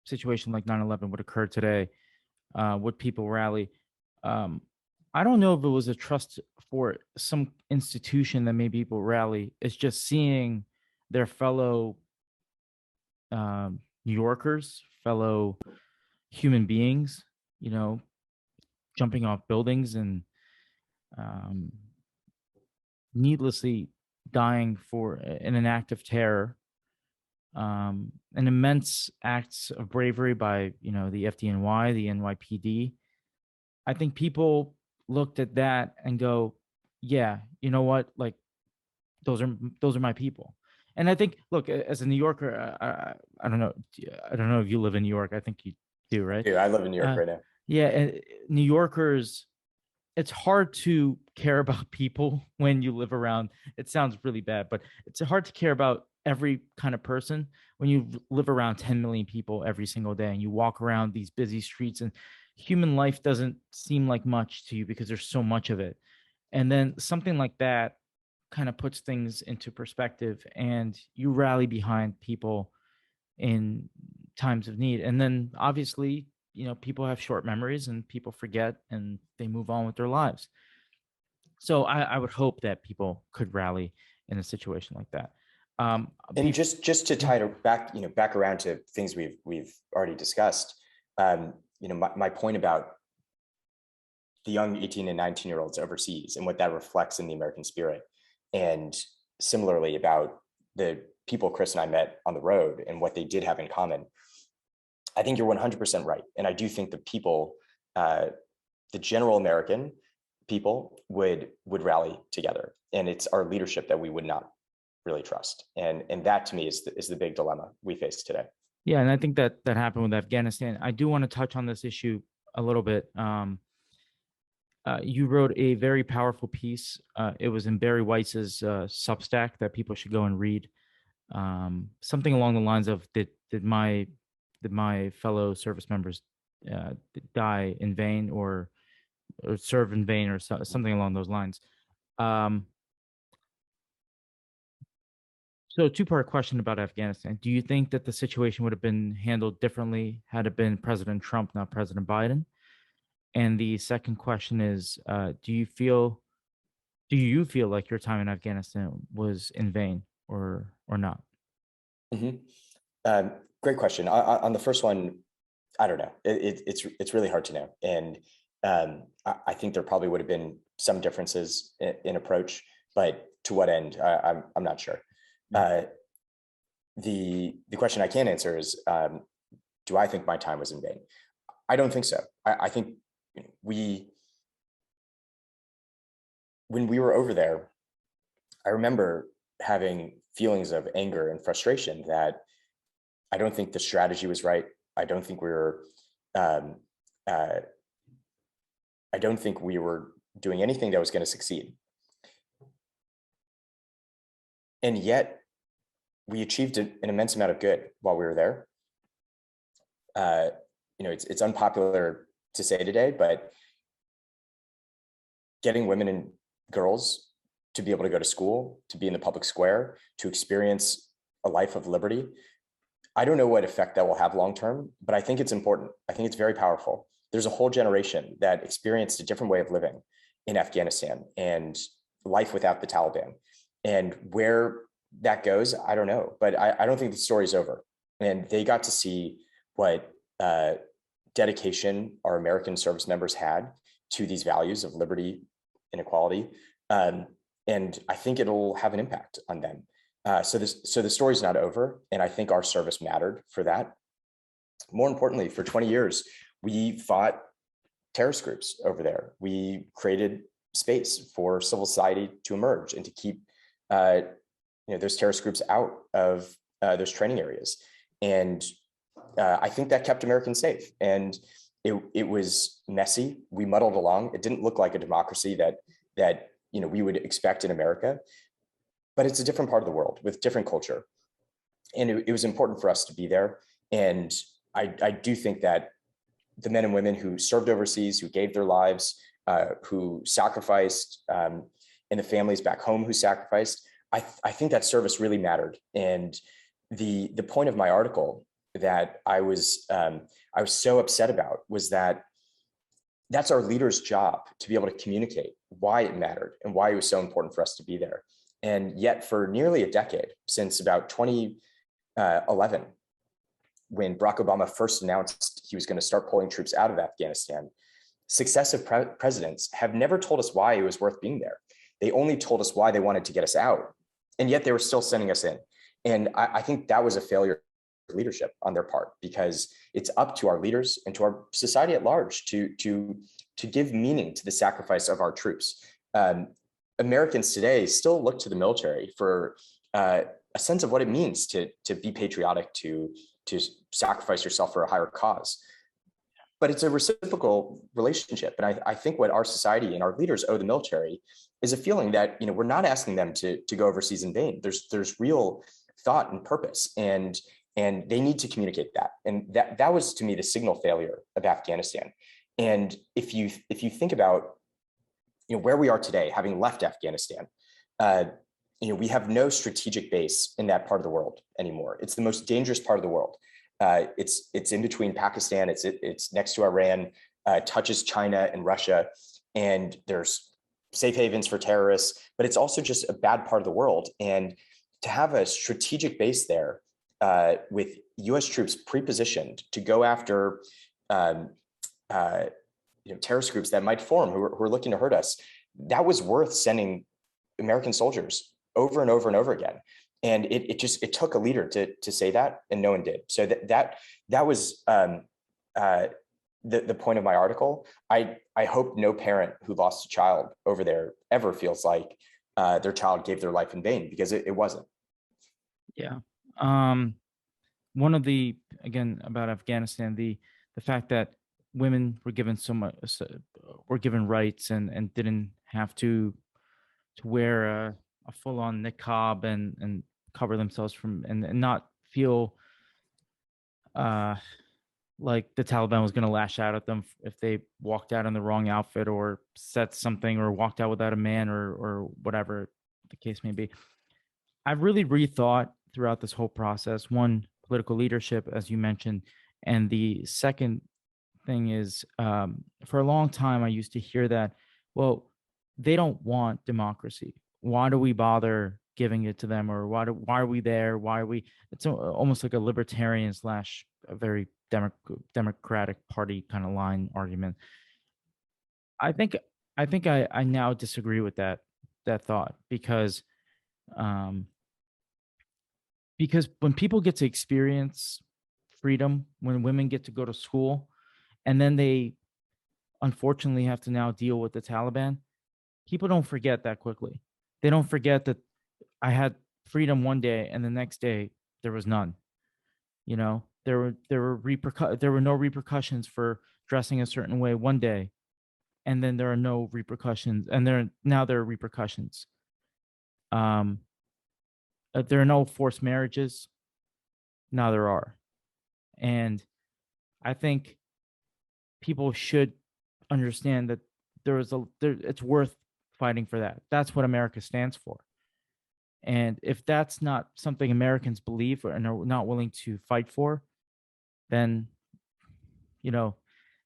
situation like 9/11 would occur today, would people rally? I don't know if it was a trust for some institution that made people rally. It's just seeing their fellow New Yorkers, fellow human beings, jumping off buildings and needlessly dying in an act of terror, an immense acts of bravery by the FDNY, the NYPD. I think people looked at that and go, yeah, you know what, like those are my people. And I think, look, as a New Yorker, I don't know if you live in New York. I think you do, right? Yeah, I live in New York right now. Yeah, and New Yorkers, it's hard to care about people when you live around. It sounds really bad, but it's hard to care about every kind of person when you live around 10 million people every single day, and you walk around these busy streets, and human life doesn't seem like much to you because there's so much of it. And then something like that kind of puts things into perspective, and you rally behind people in times of need. And then obviously, people have short memories and people forget and they move on with their lives. So I would hope that people could rally in a situation like that. And just to tie it back around to things we've already discussed, my point about the young 18 and 19-year-olds overseas and what that reflects in the American spirit, and similarly about the people Chris and I met on the road and what they did have in common. I think you're 100% right. And I do think the people, the general American people would rally together. And it's our leadership that we would not really trust. And that to me is the big dilemma we face today. Yeah. And I think that happened with Afghanistan. I do want to touch on this issue a little bit. You wrote a very powerful piece. It was in Barry Weiss's Substack that people should go and read. Something along the lines of, did my fellow service members die in vain or serve in vain, or something along those lines. So, two-part question about Afghanistan. Do you think that the situation would have been handled differently had it been President Trump, not President Biden? And the second question is, do you feel like your time in Afghanistan was in vain or not? Mm-hmm. Great question. On the first one, I don't know. It's really hard to know. And I think there probably would have been some differences in approach, but to what end, I'm not sure. The question I can answer is, do I think my time was in vain? I don't think so. I think when we were over there, I remember having feelings of anger and frustration that I don't think the strategy was right. I don't think we were doing anything that was going to succeed. And yet we achieved an immense amount of good while we were there. It's unpopular to say today, but getting women and girls to be able to go to school, to be in the public square, to experience a life of liberty, I don't know what effect that will have long term, but I think it's important. I think it's very powerful. There's a whole generation that experienced a different way of living in Afghanistan and life without the Taliban. And where that goes, I don't know, but I don't think the story's over. And they got to see what dedication our American service members had to these values of liberty and equality. And I think it'll have an impact on them. So the story's not over, and I think our service mattered for that. More importantly, for 20 years, we fought terrorist groups over there. We created space for civil society to emerge and to keep those terrorist groups out of those training areas. And I think that kept Americans safe. And it was messy. We muddled along. It didn't look like a democracy that we would expect in America, but it's a different part of the world with different culture. And it was important for us to be there. And I do think that the men and women who served overseas, who gave their lives, who sacrificed, and the families back home who sacrificed, I think that service really mattered. And the point of my article that I was so upset about was that that's our leader's job to be able to communicate why it mattered and why it was so important for us to be there. And yet for nearly a decade, since about 2011, when Barack Obama first announced he was going to start pulling troops out of Afghanistan, successive presidents have never told us why it was worth being there. They only told us why they wanted to get us out. And yet they were still sending us in. And I think that was a failure of leadership on their part, because it's up to our leaders and to our society at large to give meaning to the sacrifice of our troops. Americans today still look to the military for a sense of what it means to be patriotic, to sacrifice yourself for a higher cause. But it's a reciprocal relationship. And I think what our society and our leaders owe the military is a feeling that we're not asking them to go overseas in vain. There's real thought and purpose, and they need to communicate that. And that was, to me, the signal failure of Afghanistan. And if you think about where we are today, having left Afghanistan, we have no strategic base in that part of the world anymore. It's the most dangerous part of the world. It's in between Pakistan. It's next to Iran, touches China and Russia, and there's safe havens for terrorists. But it's also just a bad part of the world. And to have a strategic base there with U.S. troops pre-positioned to go after terrorist groups that might form who are looking to hurt us, that was worth sending American soldiers over and over and over again. And it took a leader to say that, and no one did. So that was the point of my article. I hope no parent who lost a child over there ever feels like their child gave their life in vain, because it wasn't. Yeah. One of the, again, about Afghanistan, the fact that women were given were given rights and didn't have to wear a full-on niqab and cover themselves from and not feel like the Taliban was going to lash out at them if they walked out in the wrong outfit or said something or walked out without a man or whatever the case may be. I've really rethought throughout this whole process, one, political leadership, as you mentioned, and the second thing is, for a long time I used to hear that, well, they don't want democracy. Why do we bother giving it to them? Or why are we there? Why are we? It's almost like a libertarian / a very Democratic Party kind of line argument. I think I now disagree with that thought, because when people get to experience freedom, when women get to go to school, and then they unfortunately have to now deal with the Taliban, people don't forget that quickly. They don't forget that I had freedom one day and the next day there was none. There were no repercussions for dressing a certain way one day, and then there are no repercussions, and now there are repercussions. There are no forced marriages. Now there are. And I think people should understand that it's worth fighting for that. That's what America stands for. And if that's not something Americans believe and are not willing to fight for, then, you know,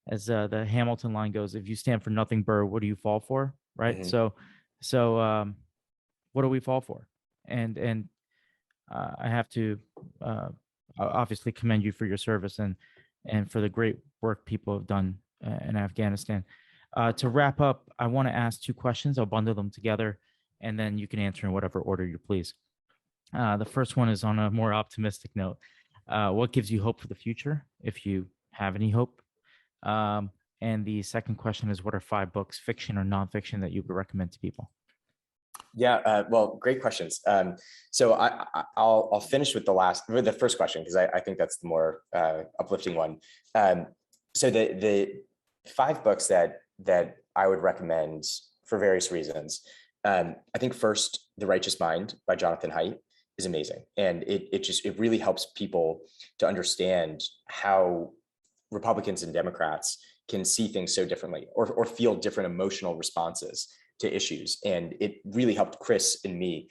as the Hamilton line goes, if you stand for nothing, Burr, what do you fall for? Right. Mhm. So what do we fall for? And I have to obviously commend you for your service and for the great work people have done in Afghanistan. To wrap up, I want to ask two questions. I'll bundle them together, and then you can answer in whatever order you please. The first one is on a more optimistic note. What gives you hope for the future, if you have any hope? And the second question is, what are 5 books, fiction or nonfiction, that you would recommend to people? Yeah, well, great questions. So I'll finish with the first question, because I think that's the more uplifting one. So the 5 books that I would recommend for various reasons. I think first, The Righteous Mind by Jonathan Haidt is amazing, and it really helps people to understand how Republicans and Democrats can see things so differently, or feel different emotional responses to issues. And it really helped Chris and me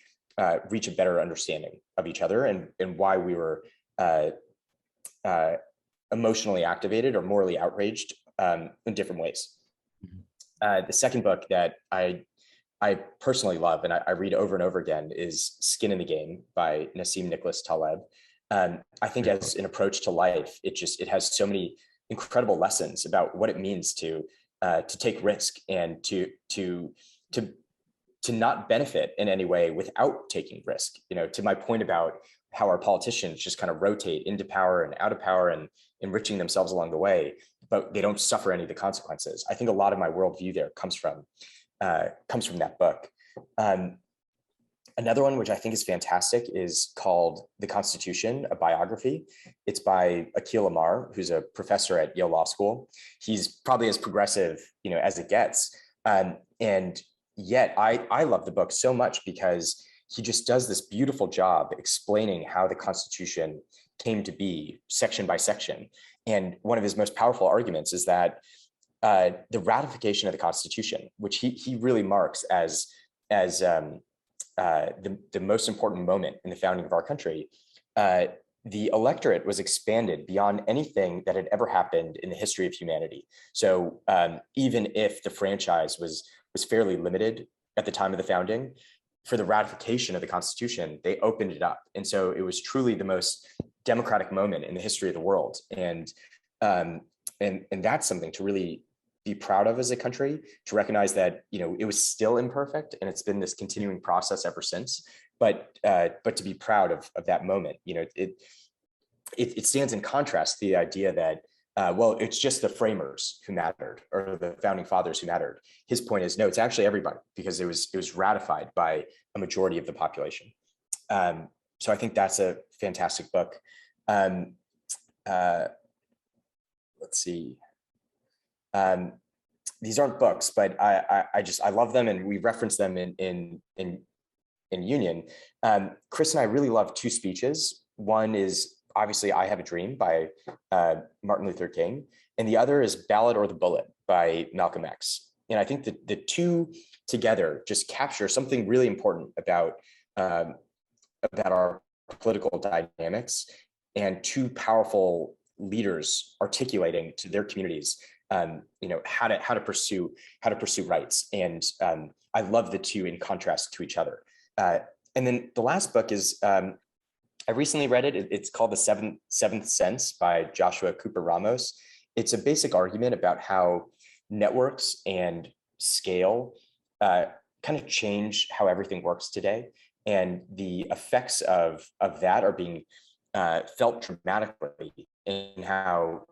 reach a better understanding of each other, and why we were emotionally activated or morally outraged in different ways. The second book that I personally love, and I read over and over again, is Skin in the Game by Nassim Nicholas Taleb. I think as an approach to life, it has so many incredible lessons about what it means to take risk, and to not benefit in any way without taking risk. To my point about how our politicians just kind of rotate into power and out of power and enriching themselves along the way, but they don't suffer any of the consequences. I think a lot of my worldview there comes from that book. Another one, which I think is fantastic, is called The Constitution, a Biography. It's by Akhil Amar, who's a professor at Yale Law School. He's probably as progressive, as it gets. And yet I love the book so much because he just does this beautiful job explaining how the Constitution came to be, section by section. And one of his most powerful arguments is that the ratification of the Constitution, which he really marks as the most important moment in the founding of our country, the electorate was expanded beyond anything that had ever happened in the history of humanity. So even if the franchise was fairly limited at the time of the founding, for the ratification of the Constitution, they opened it up. And so it was truly the most democratic moment in the history of the world. And that's something to really be proud of as a country, to recognize that, it was still imperfect, and it's been this continuing process ever since, but to be proud of that moment. It stands in contrast to the idea that, well, it's just the framers who mattered, or the founding fathers who mattered. His point is, no, it's actually everybody, because it was ratified by a majority of the population. So I think that's a fantastic book. Let's see. These aren't books, but I love them, and we reference them in Union. Chris and I really love 2 speeches. One is obviously I Have a Dream by Martin Luther King, and the other is Ballot or the Bullet by Malcolm X. And I think that the two together just capture something really important about our political dynamics, and 2 powerful leaders articulating to their communities, how to pursue rights. And I love the 2 in contrast to each other. And then the last book is, I recently read it. It's called The Seventh Sense by Joshua Cooper Ramos. It's a basic argument about how networks and scale kind of change how everything works today, and the effects of that are being felt dramatically in how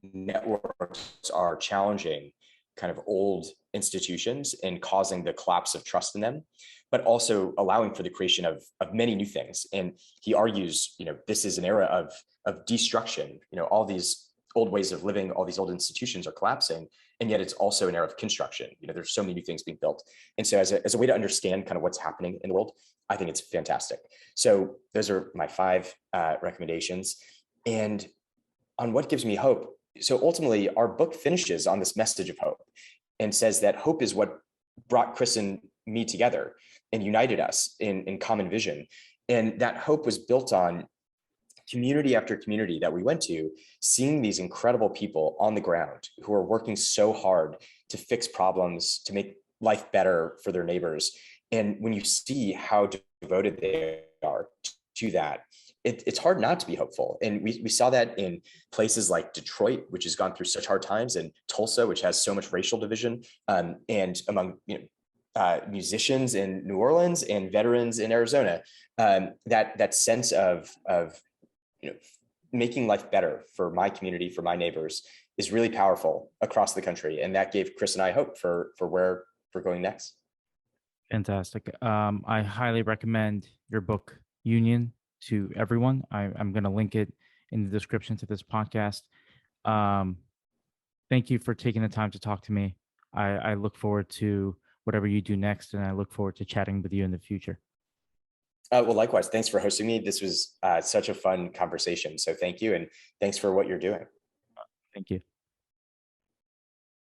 networks are challenging kind of old institutions and causing the collapse of trust in them, but also allowing for the creation of many new things. And he argues, this is an era of destruction. All these old ways of living, all these old institutions are collapsing, and yet it's also an era of construction. There's so many new things being built. And so as a way to understand kind of what's happening in the world, I think it's fantastic. So those are my 5 recommendations. And on what gives me hope. So ultimately, our book finishes on this message of hope, and says that hope is what brought Chris and me together and united us in common vision. And that hope was built on community after community that we went to, seeing these incredible people on the ground who are working so hard to fix problems, to make life better for their neighbors. And when you see how devoted they are to that, it's hard not to be hopeful. And we saw that in places like Detroit, which has gone through such hard times, and Tulsa, which has so much racial division, and among musicians in New Orleans and veterans in Arizona, that sense of making life better for my community, for my neighbors, is really powerful across the country. And that gave Chris and I hope for where we're going next. Fantastic. I highly recommend your book, Union, to everyone. I'm going to link it in the description to this podcast. Thank you for taking the time to talk to me. I look forward to whatever you do next, and I look forward to chatting with you in the future. Well, likewise, thanks for hosting me. This was such a fun conversation. So thank you. And thanks for what you're doing. Thank you.